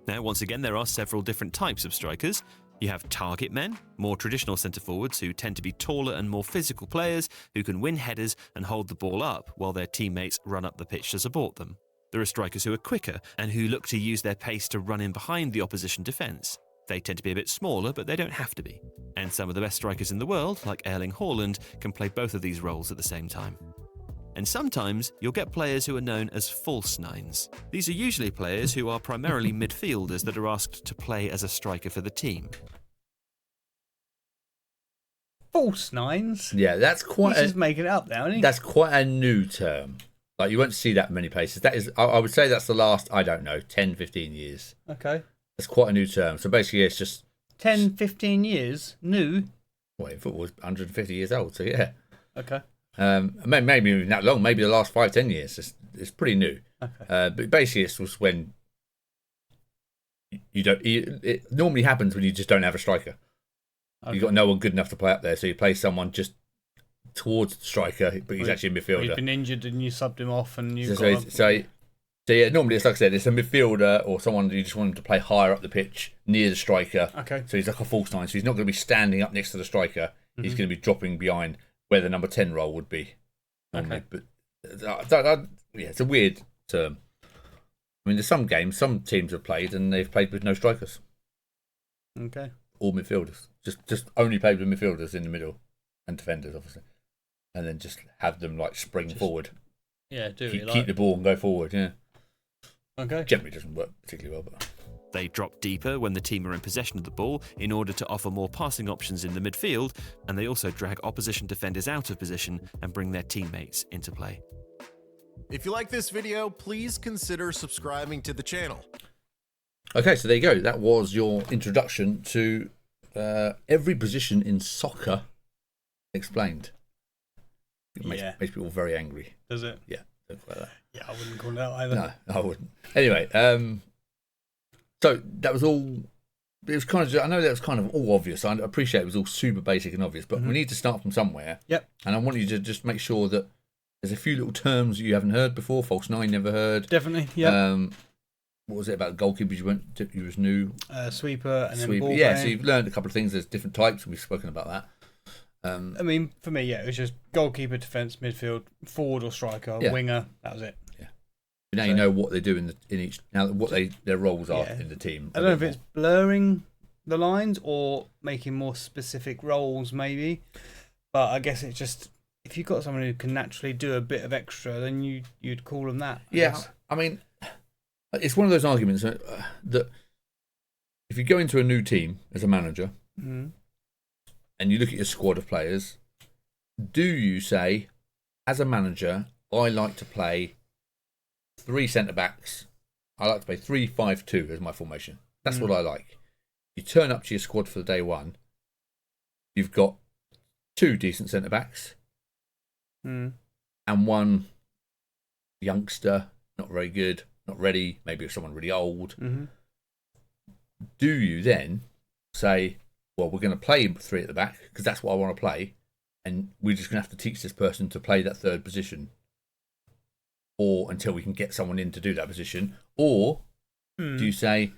Now, once again, there are several different types of strikers. You have target men, more traditional centre forwards who tend to be taller and more physical players who can win headers and hold the ball up while their teammates run up the pitch to support them. There are strikers who are quicker and who look to use their pace to run in behind the opposition defence. They tend to be a bit smaller, but they don't have to be. And some of the best strikers in the world, like Erling Haaland, can play both of these roles at the same time. And sometimes you'll get players who are known as false 9s. These are usually players who are primarily midfielders that are asked to play as a striker for the team. False 9s? Yeah, that's quite. He's just making it up now, isn't he? That's quite a new term. Like, you won't see that many places. That is, I would say that's the last, 10, 15 years. Okay. It's quite a new term. So basically, it's just 10, 15 years new. Well, football's 150 years old, so yeah. Okay. Maybe even that long. Maybe the last 5, 10 years. It's pretty new. Okay. But basically, it's just when you don't. It normally happens when you just don't have a striker. Okay. You've got no one good enough to play up there, so you play someone just towards the striker, but he's actually a midfielder. He's been injured and you subbed him off, and you've So yeah, normally it's like I said, it's a midfielder or someone you just want him to play higher up the pitch near the striker. Okay. So he's like a false 9, so he's not going to be standing up next to the striker. Mm-hmm. He's going to be dropping behind where the number 10 role would be. Normally. Okay. But yeah, it's a weird term. I mean, there's some games, some teams have played and they've played with no strikers. Okay. All midfielders. Just only played with midfielders in the middle and defenders, obviously. And then just have them like spring forward. Yeah, keep the ball and go forward, yeah. Okay. Generally doesn't work particularly well, but They drop deeper when the team are in possession of the ball in order to offer more passing options in the midfield, and they also drag opposition defenders out of position and bring their teammates into play. If you like this video, please consider subscribing to the channel. Okay, so there you go. That was your introduction to every position in soccer explained. It makes people very angry. Does it? Yeah, don't like that. Yeah, I wouldn't call it out either. No, I wouldn't. Anyway, so that was all. It was kind of. I know that was kind of all obvious. I appreciate it was all super basic and obvious, but we need to start from somewhere. Yep. And I want you to just make sure that there's a few little terms you haven't heard before. False nine, never heard. Definitely. Yeah. What was it about goalkeepers? You was new. Sweeper and then ball Yeah, playing. so you've learned a couple of things. There's different types, and we've spoken about that. I mean, for me, it was just goalkeeper, defence, midfield, forward or striker, winger. That was it. Yeah. Now you know what they do in each. Now what their roles are in the team. I don't know if it's blurring the lines or making more specific roles, maybe. But I guess it's just if you've got someone who can naturally do a bit of extra, then you'd call them that. I mean, it's one of those arguments that if you go into a new team as a manager. And you look at your squad of players, do you say, as a manager, I like to play 3 centre-backs. I like to play 3-5-2 as my formation. That's what I like. You turn up to your squad for day one. You've got 2 decent centre-backs. And 1 youngster, not very good, not ready, maybe someone really old. Do you then say... well, we're going to play 3 at the back because that's what I want to play, and we're just going to have to teach this person to play that 3rd position, or until we can get someone in to do that position, or do you say,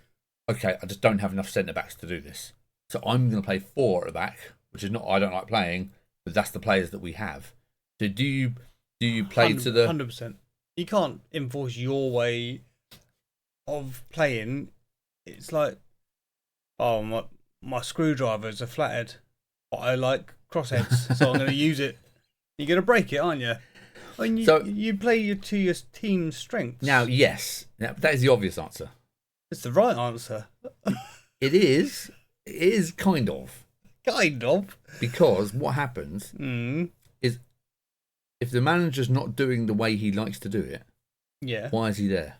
okay, I just don't have enough centre backs to do this, so I'm going to play 4 at the back, which is not I don't like playing, but that's the players that we have. So do you play to the 100%? You can't enforce your way of playing. It's like, oh my screwdrivers are flathead, but I like crossheads, so I'm going to use it. You're going to break it, aren't you? I mean, you play to your team's strengths. Now, yes, that is the obvious answer. It's the right answer. It is. It is kind of. Kind of. Because what happens is if the manager's not doing the way he likes to do it, why is he there?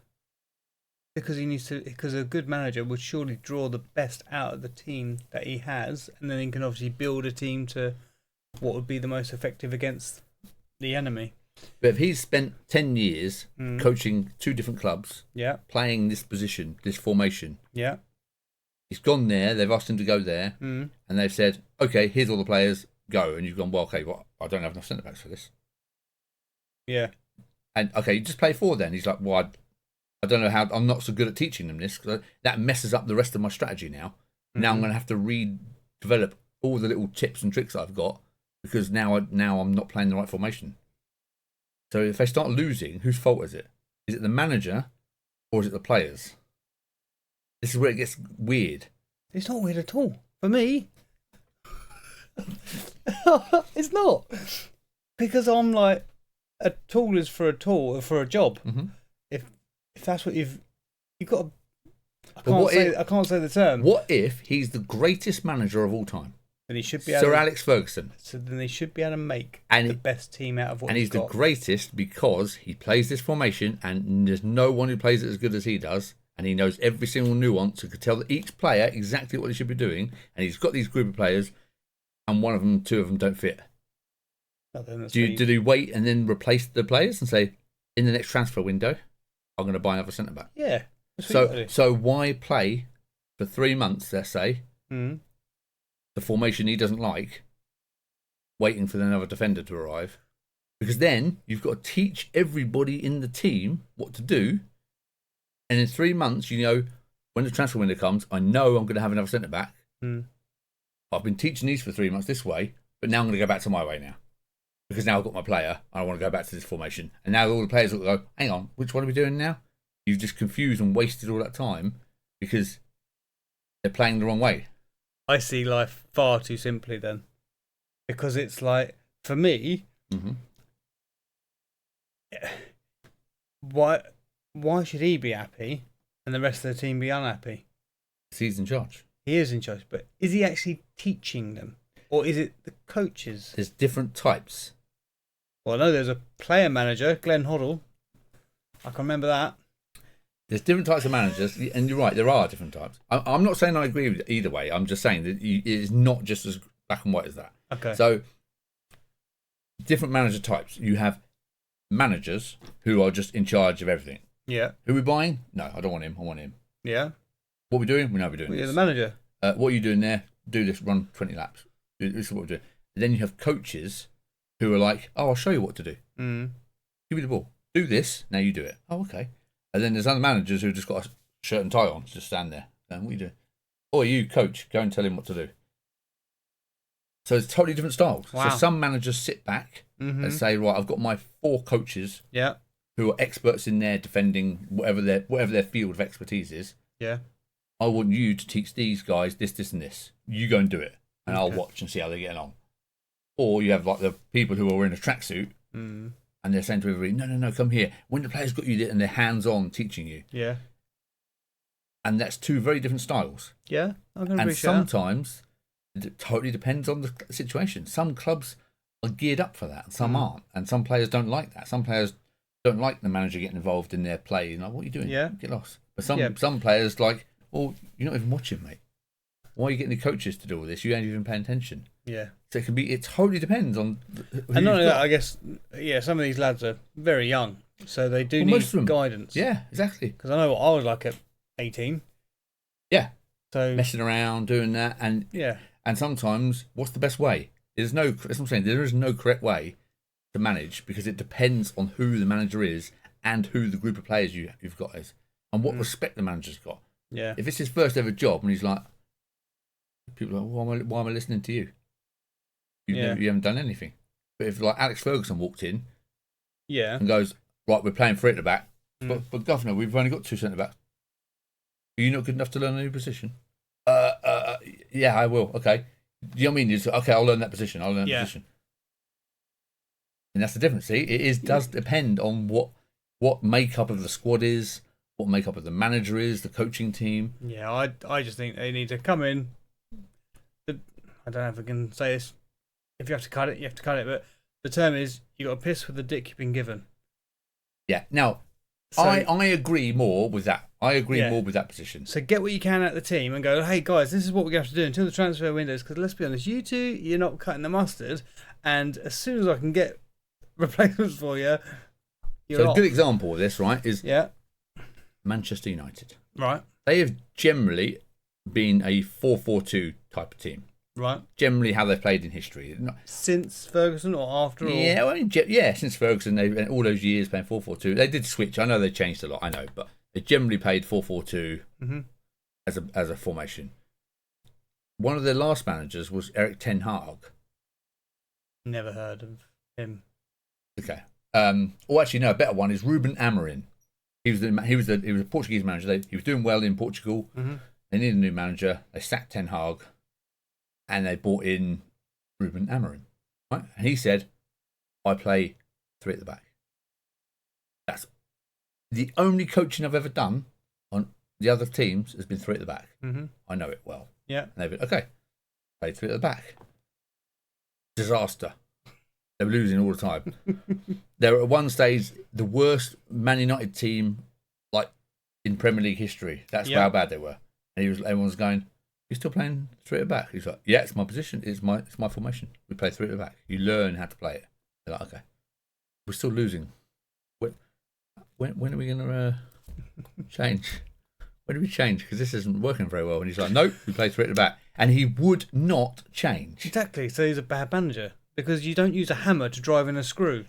Because he needs to. Because a good manager would surely draw the best out of the team that he has, and then he can obviously build a team to what would be the most effective against the enemy. But if he's spent 10 years coaching 2 different clubs, playing this position, this formation, he's gone there. They've asked him to go there, and they've said, "Okay, here's all the players, go." And you've gone, "Well, okay, I don't have enough centre backs for this." Yeah. And okay, you just play 4 then. He's like, "Well, I don't know how. I'm not so good at teaching them this because that messes up the rest of my strategy now. Now I'm going to have to redevelop all the little tips and tricks I've got because now I'm not playing the right formation." So if they start losing, whose fault is it? Is it the manager or is it the players? This is where it gets weird. It's not weird at all for me. It's not, because I'm like, a tool is for a job. If that's what you've got, I can't say the term. What if he's the greatest manager of all time? Then he should be Sir Alex Ferguson. So then they should be able to make the best team out of what he's got. And he's the greatest because he plays this formation, and there's no one who plays it as good as he does, and he knows every single nuance and can tell each player exactly what he should be doing. And he's got these group of players, and 2 of them don't fit. Do they wait and then replace the players and say, in the next transfer window, I'm going to buy another centre back? Yeah. So why play for 3 months, let's say, the formation he doesn't like, waiting for another defender to arrive? Because then you've got to teach everybody in the team what to do. And in 3 months, you know, when the transfer window comes, I know I'm going to have another centre back. I've been teaching these for 3 months this way, but now I'm going to go back to my way now. Because now I've got my player, I want to go back to this formation. And now all the players will go, hang on, which one are we doing now? You've just confused and wasted all that time because they're playing the wrong way. I see life far too simply then. Because it's like, for me, why should he be happy and the rest of the team be unhappy? He's in charge. He is in charge, but is he actually teaching them? Or is it the coaches? There's different types. Well, I know there's a player manager, Glenn Hoddle. I can remember that. There's different types of managers, and you're right, there are different types. I'm not saying I agree with either way. I'm just saying that it's not just as black and white as that. Okay. So, different manager types. You have managers who are just in charge of everything. Yeah. Who are we buying? No, I don't want him. I want him. Yeah. What are we doing? We know we're doing this. You're the manager. What are you doing there? Do this, run 20 laps. This is what we're doing. And then you have coaches who are like, oh, I'll show you what to do. Mm. Give me the ball. Do this, now you do it. Oh, okay. And then there's other managers who just got a shirt and tie on, just stand there. And what are you doing? Or you, coach, go and tell him what to do. So it's totally different styles. Wow. So some managers sit back and say, right, I've got my 4 coaches who are experts in their defending whatever their field of expertise is. Yeah. I want you to teach these guys this, this, and this. You go and do it, and I'll watch and see how they're getting on. Or you have like the people who are in a tracksuit, and they're saying to everybody, no, come here. When the player's got you there and they're hands-on teaching you. Yeah. And that's 2 very different styles. Yeah, I can appreciate and sometimes it totally depends on the situation. Some clubs are geared up for that, and some aren't. And some players don't like that. Some players don't like the manager getting involved in their play. You know, what are you doing? Yeah. Get lost. But some players like, well, you're not even watching, mate. Why are you getting the coaches to do all this? You ain't even paying attention. Yeah. So it totally depends on who and not only that, I guess, some of these lads are very young, so they do need guidance. Yeah, exactly. Because I know what I was like at 18. Yeah. So messing around, doing that, and sometimes, what's the best way? That's what I'm saying. There is no correct way to manage because it depends on who the manager is and who the group of players you've got is, and what respect the manager's got. Yeah. If it's his first ever job and he's like, people are like, why am I listening to you? You haven't done anything. But if like Alex Ferguson walked in, and goes, right, we're playing 3 at the back, but governor, we've only got 2 centre backs. Are you not good enough to learn a new position? Yeah, I will. Okay. Do you know what I mean? It's, okay, I'll learn that position. I'll learn that position. And that's the difference. See, does depend on what makeup of the squad is, what makeup of the manager is, the coaching team. Yeah, I just think they need to come in. I don't know if I can say this. If you have to cut it, you have to cut it. But the term is, you got to piss with the dick you've been given. Yeah. Now, so, I agree more with that. I agree more with that position. So get what you can out of the team and go, hey guys, this is what we're going to have to do until the transfer windows. Because let's be honest, you two, you're not cutting the mustard. And as soon as I can get replacements for you, you're so off. A good example of this, right, is Manchester United. Right. They have generally been a 4-4-2 type of team. Right. Generally how they've played in history. Since Ferguson or after? Yeah, since Ferguson, they've all those years playing 4-4-2. They did switch. I know they changed a lot, I know, but they generally played 4-4-2 as a formation. One of their last managers was Erik ten Hag. Never heard of him. Okay. Actually, no, a better one is Ruben Amorim. He was a Portuguese manager. He was doing well in Portugal. They needed a new manager. They sacked Ten Hag, and they brought in Ruben Amorim. Right? And he said, "I play 3 at the back." That's the only coaching I've ever done on the other teams has been 3 at the back. I know it well. Yeah. And they've been, okay, play 3 at the back. Disaster. They were losing all the time. They were at one stage the worst Man United team like in Premier League history. That's how bad they were. And everyone was going, "You're still playing 3 at the back?" He's like, "Yeah, it's my position. It's my formation. We play 3 at the back. You learn how to play it." They're like, "Okay, we're still losing. When are we going to change? When do we change? Because this isn't working very well." And he's like, "Nope, we play 3 at the back." And he would not change. Exactly. So he's a bad manager. Because you don't use a hammer to drive in a screw.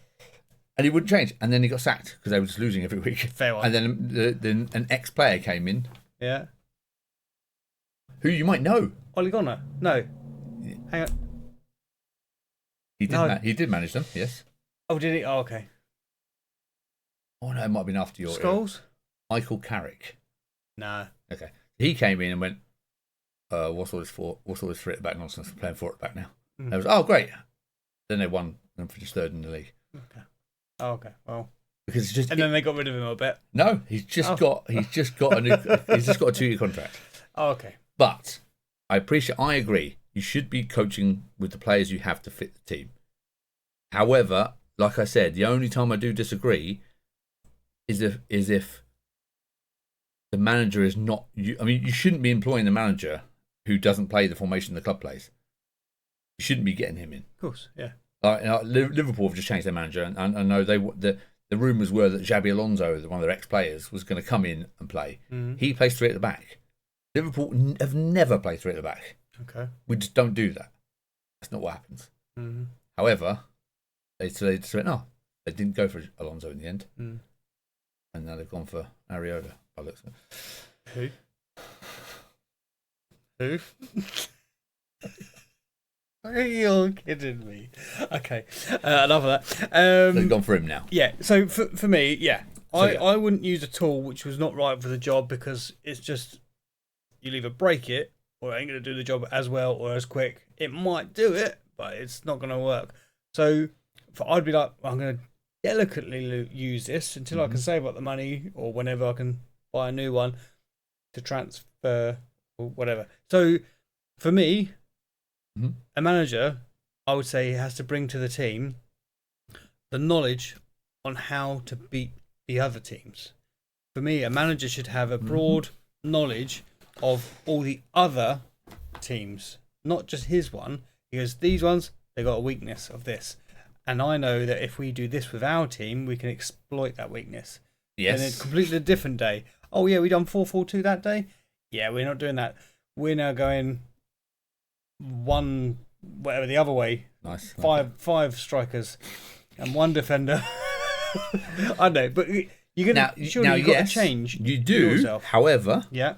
And he wouldn't change. And then he got sacked because they were just losing every week. Fair one. And then an ex-player came in. Yeah. Who you might know. Ole Gunnar? No. Yeah. Hang on. He did manage them, yes. Oh, did he? Oh, okay. Oh, no, it might have been after your Scholes? Michael Carrick. No. Okay. He came in and went, what's all this for? What's all this 3 at the back nonsense? We're playing 4 at the back now. And I was, oh, great. Then they won and finished 3rd in the league. Okay. Oh, okay. Well, because it's just then they got rid of him, I bet. No, he's just got a 2-year contract. Oh, okay. But I agree. You should be coaching with the players you have to fit the team. However, like I said, the only time I do disagree is if the manager is not. You shouldn't be employing the manager who doesn't play the formation the club plays. You shouldn't be getting him in. Of course, yeah. Liverpool have just changed their manager, and I know the rumours were that Xabi Alonso, one of their ex-players, was going to come in and play. Mm-hmm. He plays 3 at the back. Liverpool have never played 3 at the back. Okay. We just don't do that. That's not what happens. Mm-hmm. However, they just went, no, they didn't go for Alonso in the end. Mm. And now they've gone for Ariola. Who? Who? You're kidding me. Okay, enough of that. They've gone for him now. Yeah, so for me, yeah. I wouldn't use a tool which was not right for the job, because it's just, you'll either break it or it ain't going to do the job as well or as quick. It might do it, but it's not going to work. So I'd be like, I'm going to delicately use this until I can save up the money, or whenever I can buy a new one to transfer or whatever. So for me, a manager, I would say, has to bring to the team the knowledge on how to beat the other teams. For me, a manager should have a broad knowledge of all the other teams, not just his one, because these ones, they got a weakness of this. And I know that if we do this with our team, we can exploit that weakness. Yes. And a completely different day. Oh, yeah, we done 4-4-2 that day? Yeah, we're not doing that. We're now going the other way. Nice. Five strikers and 1 defender. I know, but you're gonna you've got to change. You do yourself. However, yeah.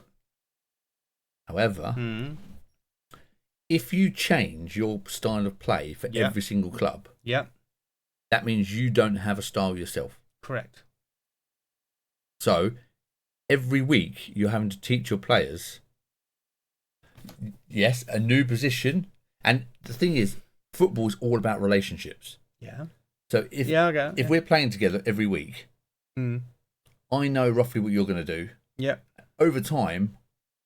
If you change your style of play for every single club, that means you don't have a style yourself. Correct. So every week you're having to teach your players, yes, a new position. And the thing is, football is all about relationships. Yeah. So if we're playing together every week, I know roughly what you're going to do. Yeah. Over time,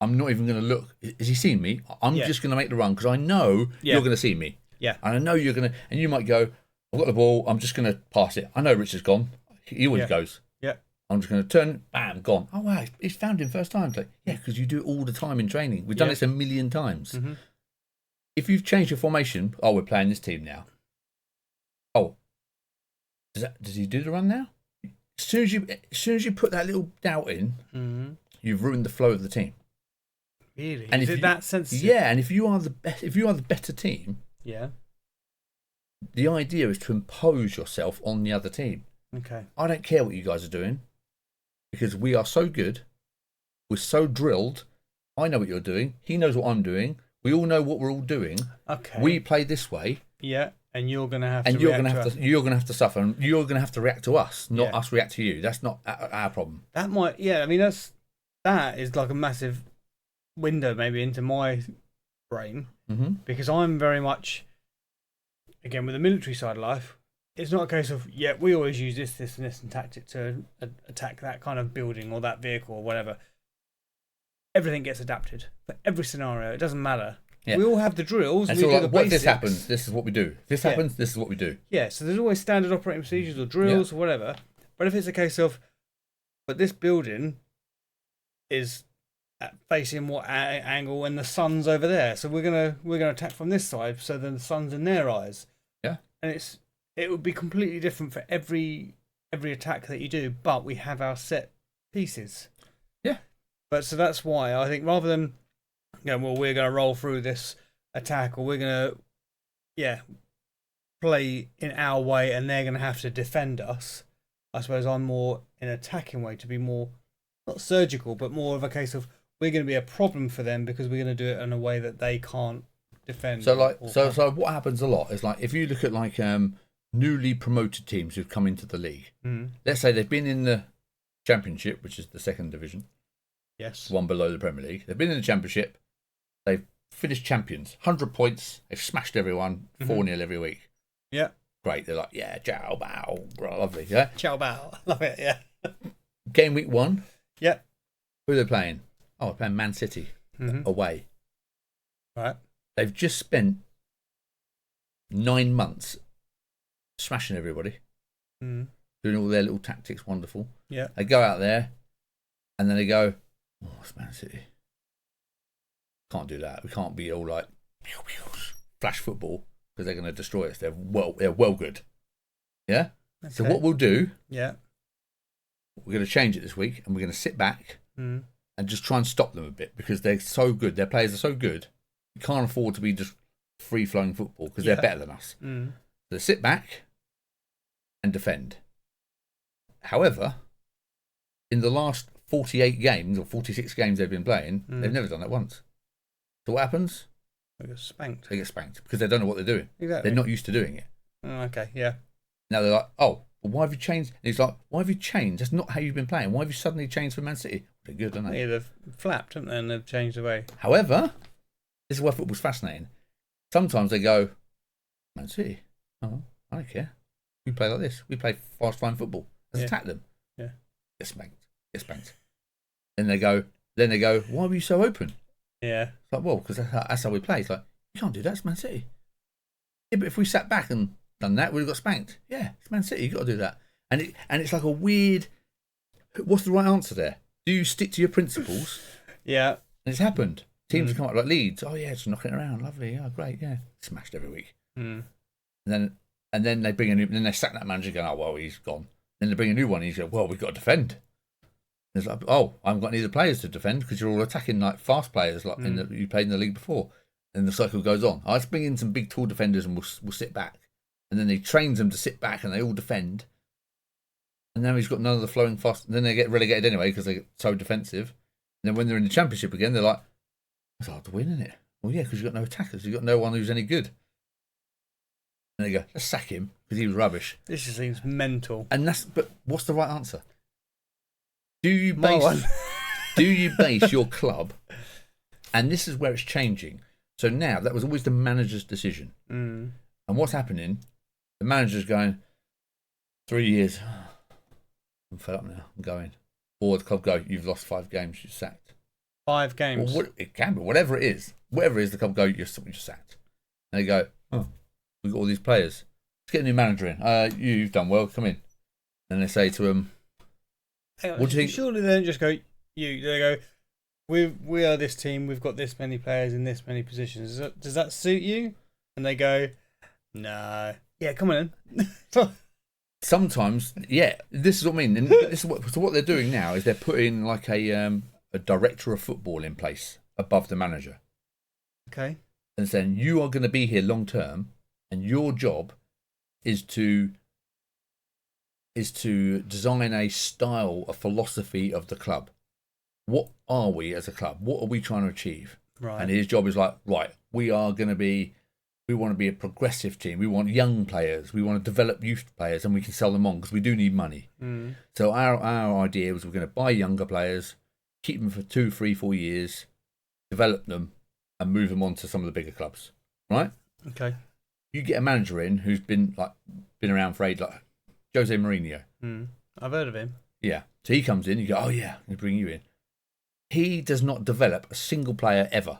I'm not even going to look. Has he seen me? I'm just going to make the run because I know you're going to see me. Yeah. And I know you're going to, and you might go, I've got the ball, I'm just going to pass it. I know Richard's gone. He always goes. Yeah. I'm just going to turn, bam, gone. Oh, wow, he's found him first time. It's like, yeah, because you do it all the time in training. We've done this 1,000,000 times. Mm-hmm. If you've changed your formation, we're playing this team now. Oh, does he do the run now? As soon as you put that little doubt in, you've ruined the flow of the team. Really? And is it that sensitive? Yeah, and if you are the better team, the idea is to impose yourself on the other team. Okay. I don't care what you guys are doing, because we are so good. We're so drilled. I know what you're doing. He knows what I'm doing. We all know what we're all doing. Okay. We play this way. Yeah, and you're going to have to. And you're going to have to suffer, and you're going to have to react to us, not us react to you. That's not our problem. That might, I mean, that is like a massive window maybe into my brain, because I'm very much, again, with the military side of life, it's not a case of we always use this and this and tactic to attack that kind of building or that vehicle or whatever. Everything gets adapted for every scenario. It doesn't matter. Yeah. We all have the drills. And we so do the what basics. This happens, this is what we do. If this happens, this is what we do. Yeah, so there's always standard operating procedures or drills or whatever. But if it's a case of, but this building is facing what angle and the sun's over there, so we're gonna attack from this side, so then the sun's in their eyes. Yeah, and it would be completely different for every attack that you do. But we have our set pieces. Yeah. But so that's why I think rather than, we're going to roll through this attack, or we're going to, play in our way and they're going to have to defend us, I suppose I'm more in an attacking way to be more, not surgical, but more of a case of we're going to be a problem for them because we're going to do it in a way that they can't defend. So so what happens a lot is, like, if you look at like newly promoted teams who've come into the league, let's say they've been in the Championship, which is the second division. Yes. One below the Premier League. They've been in the Championship. They've finished champions. 100 points. They've smashed everyone. 4-0 every week. Yeah. Great. They're like, ciao, bow. Lovely. Yeah. Ciao, bow. Love it, yeah. Game week 1. Yeah. Who are they playing? Oh, they're playing Man City. away. Right. They've just spent 9 months smashing everybody, doing all their little tactics, wonderful. Yeah. They go out there, and then they go, "Oh, it's Man City. Can't do that. We can't be all like flash football because they're going to destroy us. They're well good. Yeah. Okay. So what we'll do? Yeah. We're going to change it this week, and we're going to sit back and just try and stop them a bit because they're so good. Their players are so good. We can't afford to be just free-flowing football because they're better than us. So sit back and defend. However, in the last 48 games or 46 games they've been playing, they've never done that once. So what happens? They get spanked. They get spanked because they don't know what they're doing. Exactly. They're not used to doing it. Okay, yeah. Now they're like, oh, well, why have you changed? And he's like, why have you changed? That's not how you've been playing. Why have you suddenly changed for Man City? They're good, aren't they? Yeah, they've flapped, haven't they? And they've changed away. However, this is why football's fascinating. Sometimes they go, Man City, oh, I don't care. We play like this. We play fast-flying football. Let's attack them. Yeah. Get spanked. Then they go, why were you so open? Yeah. It's like, well, because that's how we play. It's like, you can't do that. It's Man City. Yeah, but if we sat back and done that, we'd have got spanked. Yeah, it's Man City. You've got to do that. And it's like a weird, what's the right answer there? Do you stick to your principles? Yeah. And it's happened. Teams have come up like Leeds. Oh, yeah, just knocking it around. Lovely. Oh, great. Yeah. Smashed every week. And then they bring then they sack that manager going, oh, well, he's gone. Then they bring a new one. He's like, well, we've got to defend. It's like, oh, I haven't got any of the players to defend because you're all attacking like fast players like you played in the league before. And the cycle goes on. Let's bring in some big tall defenders and we'll sit back. And then he trains them to sit back and they all defend. And now he's got none of the flowing fast. And then they get relegated anyway because they're so defensive. And then when they're in the Championship again, they're like, it's hard to win, isn't it? Well, yeah, because you've got no attackers. You've got no one who's any good. And they go, let's sack him because he was rubbish. This just seems mental. But what's the right answer? Do you base your club? And this is where it's changing. So now that was always the manager's decision. And what's happening? The manager's going, 3 years. I'm fed up now. I'm going. Or the club go, you've lost 5 games. You're sacked. 5 games. Well, it can be whatever it is. Whatever it is, the club go, you're sacked. And they go, oh, we've got all these players. Let's get a new manager in. You've done well. Come in. And they say to him, what do you think? Surely they don't just go, They go, we are this team. We've got this many players in this many positions. Does that suit you? And they go, no. Yeah, come on in. Sometimes, yeah. This is what I mean. And so what they're doing now is they're putting like a director of football in place above the manager. Okay. And saying you are going to be here long term, and your job is to design a style, a philosophy of the club. What are we as a club? What are we trying to achieve? Right. And his job is like, right, we want to be a progressive team. We want young players. We want to develop youth players, and we can sell them on because we do need money. So our idea was we're going to buy younger players, keep them for 2, 3, 4 years, develop them, and move them on to some of the bigger clubs. Right? Okay. You get a manager in who's been around for age, like Jose Mourinho. I've heard of him. Yeah. So he comes in, you go, oh yeah, we bring you in. He does not develop a single player ever.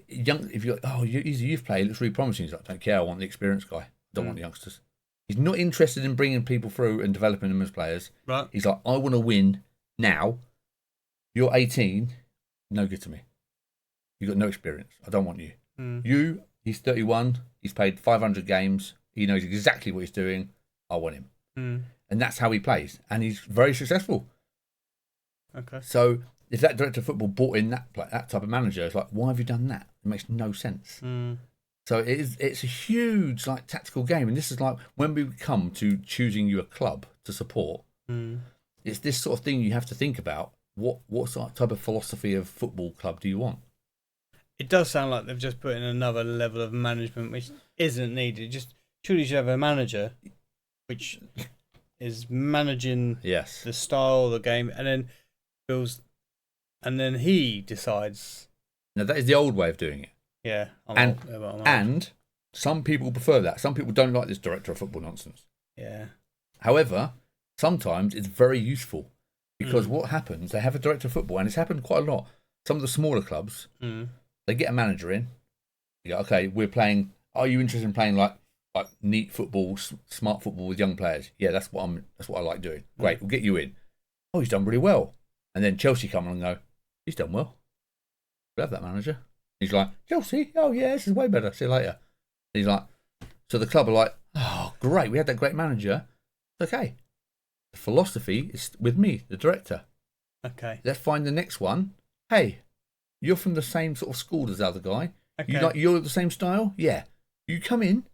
If you're he's a youth player, he looks really promising. He's like, don't care, I want the experienced guy. I don't want the youngsters. He's not interested in bringing people through and developing them as players. Right. He's like, I want to win now. You're 18, no good to me. You've got no experience. I don't want you. He's 31. He's played 500 games. He knows exactly what he's doing. I want him. And that's how he plays. And he's very successful. Okay. So if that director of football brought in that type of manager, it's like, why have you done that? It makes no sense. So it's a huge tactical game. And this is like when we come to choosing you a club to support, it's this sort of thing you have to think about. What sort of type of philosophy of football club do you want? It does sound like they've just put in another level of management which isn't needed. Just surely you should have a manager which is managing the style of the game and then he decides. Now that is the old way of doing it. Yeah. And some people prefer that. Some people don't like this director of football nonsense. Yeah. However, sometimes it's very useful because what happens, they have a director of football, and it's happened quite a lot. some of the smaller clubs, they get a manager in. You go, okay, we're playing. Are you interested in playing like neat football, smart football with young players? Yeah, that's what I like doing. Great, we'll get you in. Oh, he's done really well. And then Chelsea come on and go, he's done well. We'll have that manager. He's like, Chelsea? Oh yeah, this is way better. See you later. He's like, so the club are like, oh great, we had that great manager. Okay. The philosophy is with me, the director. Okay. Let's find the next one. Hey, you're from the same sort of school as the other guy. Okay. You're the same style? Yeah. You come in.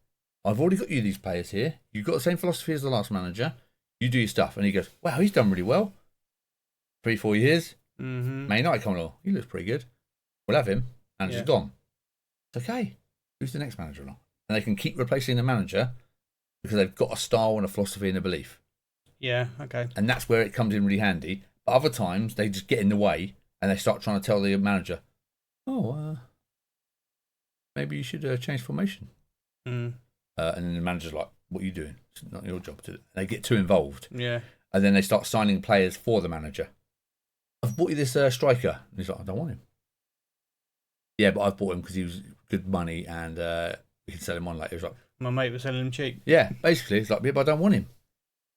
I've already got you these players here. You've got the same philosophy as the last manager. You do your stuff. And he goes, wow, he's done really well. 3-4 years. Man United coming along. He looks pretty good. We'll have him. Manager's gone. It's okay. Who's the next manager along? And they can keep replacing the manager because they've got a style and a philosophy and a belief. Yeah, okay. And that's where it comes in really handy. But other times, they just get in the way and they start trying to tell the manager, maybe you should change formation. And then the manager's like, what are you doing? It's not your job to do. They get too involved. Yeah. And then they start signing players for the manager. I've bought you this striker. And he's like, I don't want him. Yeah, but I've bought him because he was good money and we can sell him on later. He was like, my mate was selling him cheap. Yeah, basically. It's like, yeah, but I don't want him.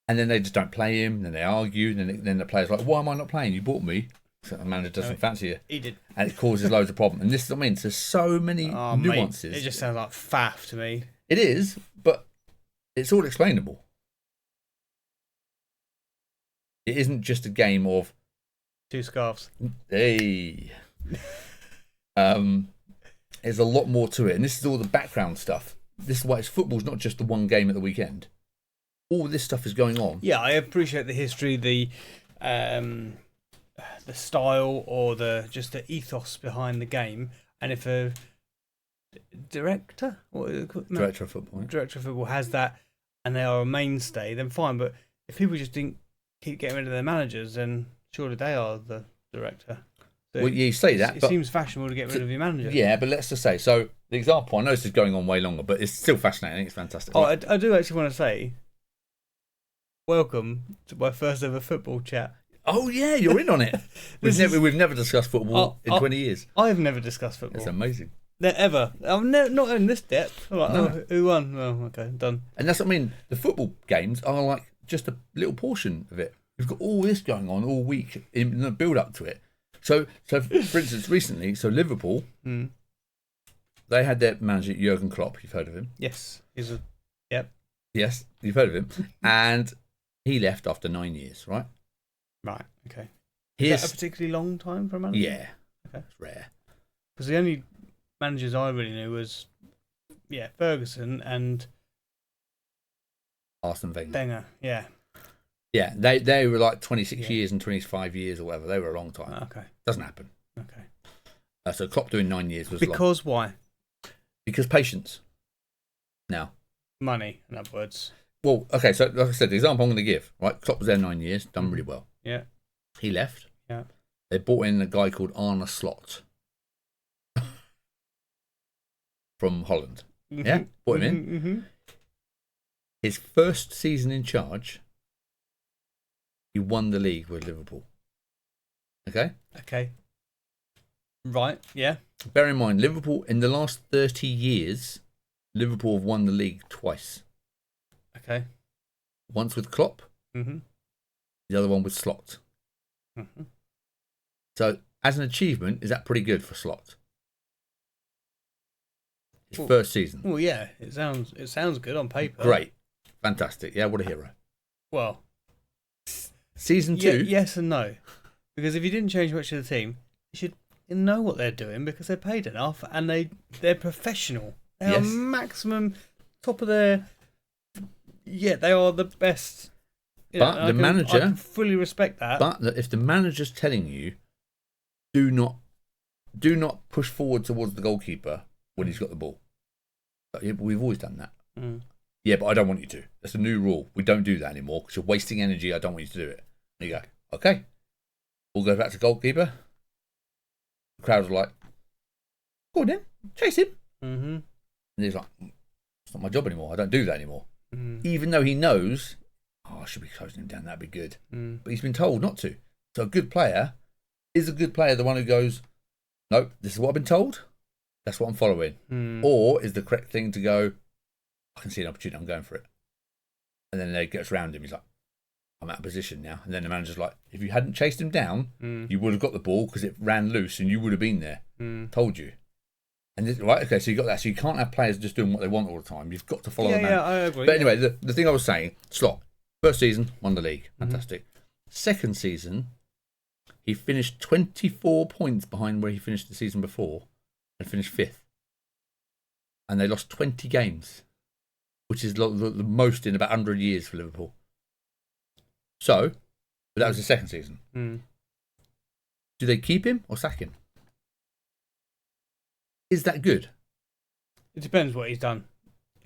And then they just don't play him. Then they argue. And then the player's like, why am I not playing? You bought me. So the manager doesn't fancy you. He did. And it causes loads of problems. And this is what I mean. There's so many nuances. Mate, it just sounds like faff to me. It is, but it's all explainable. It isn't just a game of 2 scarves. Hey. There's a lot more to it. And this is all the background stuff. This is why football's not just the one game at the weekend. All this stuff is going on. Yeah, I appreciate the history, the style, or the ethos behind the game. And if a director of football has that, and they are a mainstay, then fine. But if people just didn't keep getting rid of their managers, then surely they are the director. So well, you say that, it seems fashionable to get rid of your manager. Yeah, but let's just say, so the example, I know this is going on way longer, but it's still fascinating. It's fantastic. Oh, I do actually want to say, welcome to my first ever football chat. Oh yeah, you're in on it. We've never discussed football in 20 years. I've never discussed football. It's amazing. Ever. I've not in this depth. I'm like, no. Who won? Oh, okay, done. And that's what I mean. The football games are like just a little portion of it. We've got all this going on all week in the build up to it. So for instance, recently, Liverpool, they had their manager Jurgen Klopp. You've heard of him? Yes, Yep. Yes, you've heard of him, and he left after 9 years. Right. Right. Okay. Is that a particularly long time for a manager? Yeah. Okay. It's rare. Because the only managers I really knew was Ferguson and Arsene Wenger. Yeah. Yeah, they were like 26 years and 25 years or whatever. They were a long time. Okay. Doesn't happen. Okay. So Klopp doing 9 years was because long. Why? Because patience. Now. Money, in other words. Well, okay, so like I said, the example I'm going to give, right? Klopp was there 9 years, done really well. Yeah. He left. Yeah. They brought in a guy called Arne Slot from Holland. Mm-hmm. Yeah, brought him in. Mm-hmm. His first season in charge, he won the league with Liverpool. Okay? Okay. Right, yeah. Bear in mind, Liverpool, in the last 30 years, Liverpool have won the league twice. Okay. Once with Klopp, the other one with Slot. So, as an achievement, is that pretty good for Slot? His first season. Well, yeah, it sounds good on paper. Great. Fantastic. Yeah, what a hero. Well, season 2. Yes and no. Because if you didn't change much of the team, you should know what they're doing because they're paid enough and they're professional. They are maximum top of their... Yeah, they are the best. But the manager... I can fully respect that. But if the manager's telling you, do not push forward towards the goalkeeper when he's got the ball. We've always done that. Yeah, but I don't want you to. That's a new rule. We don't do that anymore because you're wasting energy. I don't want you to do it. And you go, okay. We'll go back to goalkeeper. The crowd are like, go on then, chase him. And he's like, it's not my job anymore. I don't do that anymore. Even though he knows, I should be closing him down. That'd be good. But he's been told not to. So a good player is a good player, the one who goes, no, this is what I've been told. That's what I'm following. Or is the correct thing to go, I can see an opportunity, I'm going for it. And then they gets around him. He's like, I'm out of position now. And then the manager's like, if you hadn't chased him down, you would have got the ball because it ran loose and you would have been there. Told you. And this, right, okay, so you got that. So you can't have players just doing what they want all the time. You've got to follow the man. Yeah, I agree. But anyway, the thing I was saying, Slot, first season, won the league. Fantastic. Second season, he finished 24 points behind where he finished the season before and finished 5th. And they lost 20 games, which is the most in about 100 years for Liverpool. So, but that was the second season. Do they keep him or sack him? Is that good? It depends what he's done.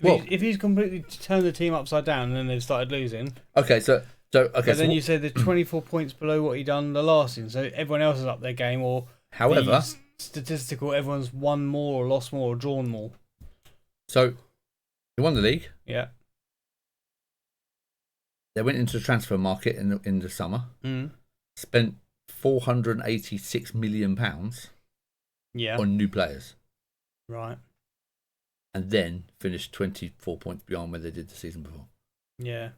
If he's completely turned the team upside down and then they've started losing. Okay, so But then you say they're 24 points below what he done the last season, so everyone else is up their game, or however, statistical, everyone's won more or lost more or drawn more. So he won the league. Yeah. They went into the transfer market in the summer. Spent £486 million. On new players. Right. And then finished 24 points beyond where they did the season before. Yeah.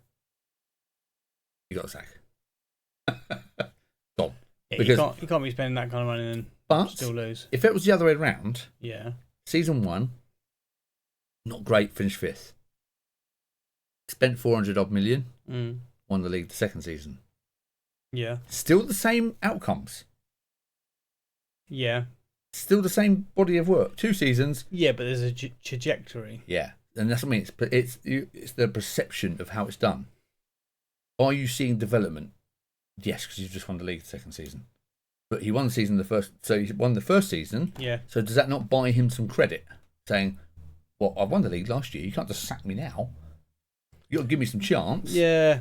You got a sack. Tom. Yeah, because you can't be spending that kind of money and still lose. If it was the other way around, yeah. Season 1, not great, finished 5th. Spent 400 odd million, won the league the second season. Yeah. Still the same outcomes. Yeah. Still the same body of work. 2 seasons. Yeah, but there's a trajectory. Yeah, and that's what I mean. It's the perception of how it's done. Are you seeing development? Yes, because you've just won the league the second season. But he won the season so he won the first season. Yeah. So does that not buy him some credit? Saying, well, I won the league last year. You can't just sack me now. You got to give me some chance. Yeah.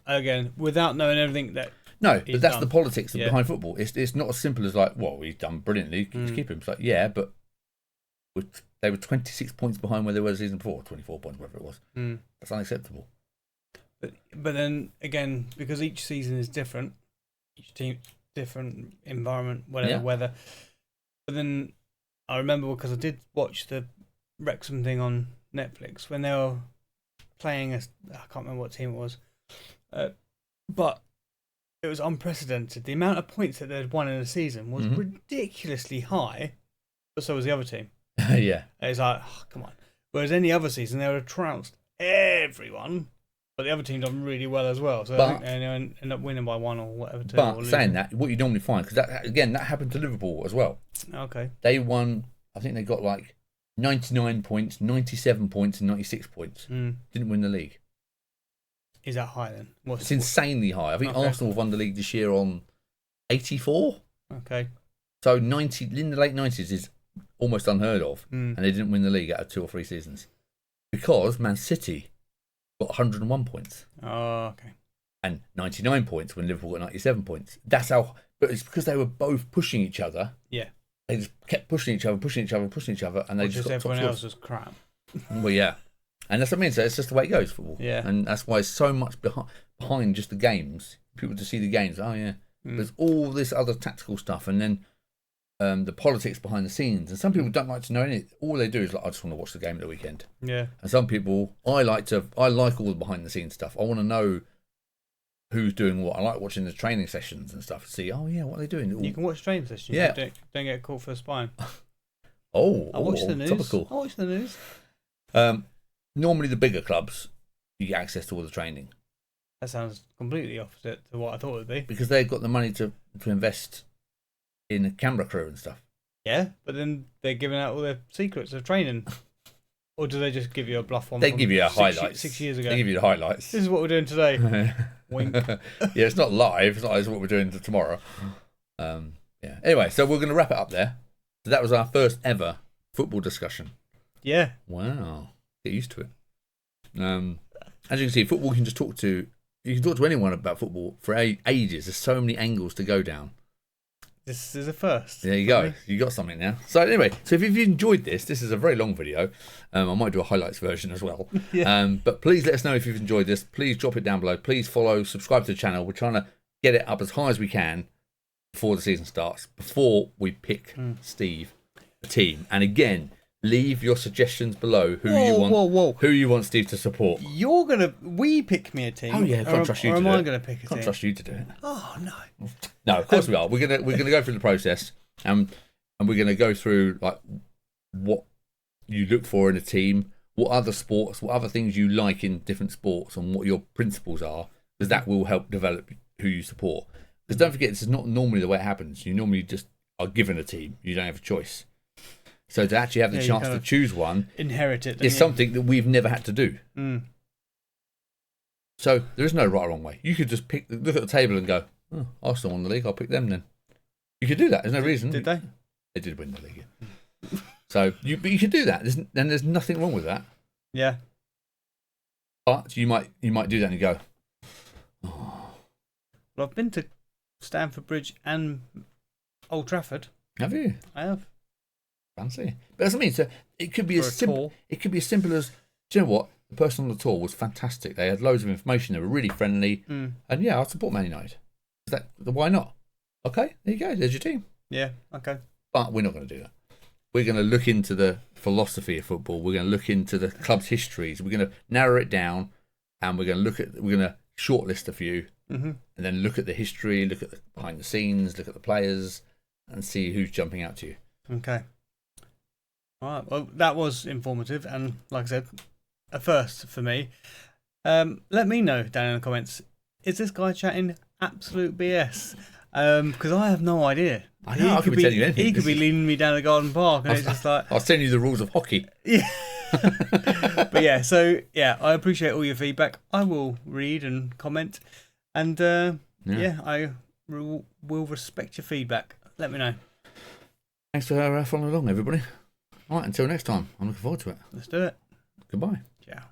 Again, without knowing everything that. No, but that's the politics behind football. It's not as simple as like, well, he's done brilliantly. Just keep him. It's like, yeah, but they were 26 points behind where they were the season before, 24 points, whatever it was. That's unacceptable. But then again, because each season is different, each team different environment, whatever weather. But then I remember because I did watch the Wrexham thing on Netflix when they were playing I can't remember what team it was, but it was unprecedented. The amount of points that they'd won in a season was ridiculously high, but so was the other team. Yeah, it's like, oh, come on. Whereas any other season, they would have trounced everyone. But the other team done really well as well, so I think they end up winning by 1 or whatever. But saying that, what you normally find, because that happened to Liverpool as well. Okay. They won. I think they got like 99 points, 97 points, and 96 points. Didn't win the league. Is that high then? It's insanely high. I think Arsenal won the league this year on 84. Okay. So 90 in the late 90s is almost unheard of, and they didn't win the league out of 2 or 3 seasons because Man City got 101 points. Oh, okay. And 99 points when Liverpool got 97 points. That's how. But it's because they were both pushing each other. Yeah. They just kept pushing each other, and they just got everyone top else was crap. Well, yeah. And that's what I mean. So it's just the way it goes, football. Yeah. And that's why it's so much behind just the games. People to see the games. Oh, yeah. There's all this other tactical stuff. And then the politics behind the scenes. And some people don't like to know anything. All they do is like, I just want to watch the game at the weekend. Yeah. And some people, I like all the behind the scenes stuff. I want to know who's doing what. I like watching the training sessions and stuff. See, oh yeah, what are they doing? You can watch training sessions. Yeah. Don't get caught for a spine. I watch the news. Topical. I watch the news. Normally the bigger clubs, you get access to all the training. That sounds completely opposite to what I thought it would be. Because they've got the money to invest in a camera crew and stuff. Yeah, but then they're giving out all their secrets of training. Or do they just give you a bluff one? They give you a highlights. 6 years ago. They give you the highlights. This is what we're doing today. Wink. Yeah, it's not live. It's not like what we're doing tomorrow. Yeah. Anyway, so we're going to wrap it up there. So that was our first ever football discussion. Yeah. Wow. Get used to it. As you can see, football you can talk to anyone about football for ages. There's so many angles to go down. This is a first. There you go. You got something now. So anyway, if you've enjoyed this is a very long video. I might do a highlights version as well. Yeah. But please let us know if you've enjoyed this. Please drop it down below. Please follow, subscribe to the channel. We're trying to get it up as high as we can. before the season starts, before we pick Steve a team. And again, leave your suggestions below who you want Steve to support. We pick me a team. Oh yeah, I can't trust you to do it. Or am I going to pick a team? Can't trust you to do it. Oh no. No, of course we are. We're gonna go through the process, and we're gonna go through like what you look for in a team, what other sports, what other things you like in different sports, and what your principles are, because that will help develop who you support. Because don't forget, this is not normally the way it happens. You normally just are given a team. You don't have a choice. So to actually have the chance to choose one, inherit it, is something that we've never had to do. So there is no right or wrong way. You could just look at the table and go, "Oh, Arsenal won the league. I'll pick them then." You could do that. There's no reason. Did they? They did win the league. Yeah. So you could do that. There's nothing wrong with that. Yeah. But you might do that and you go, "Oh." Well, I've been to Stamford Bridge and Old Trafford. Have you? I have. Fancy. But that's what I mean. So it could be as simple. It could be as simple as, do you know what? The person on the tour was fantastic. They had loads of information. They were really friendly. And yeah, I'll support Man United. Why not? Okay, there you go. There's your team. Yeah. Okay. But we're not going to do that. We're going to look into the philosophy of football. We're going to look into the club's histories. We're going to narrow it down, and we're going to shortlist a few, and then look at the history, look at the behind the scenes, look at the players, and see who's jumping out to you. Okay. All right. Well, that was informative, and like I said, a first for me. Let me know down in the comments. Is this guy chatting absolute BS? Because I have no idea. I know. I could be telling you anything. He could be leading me down the garden park, and it's just like I'll send you the rules of hockey. Yeah. But yeah, so yeah, I appreciate all your feedback. I will read and comment, and I will respect your feedback. Let me know. Thanks for following along, everybody. All right, until next time. I'm looking forward to it. Let's do it. Goodbye. Ciao.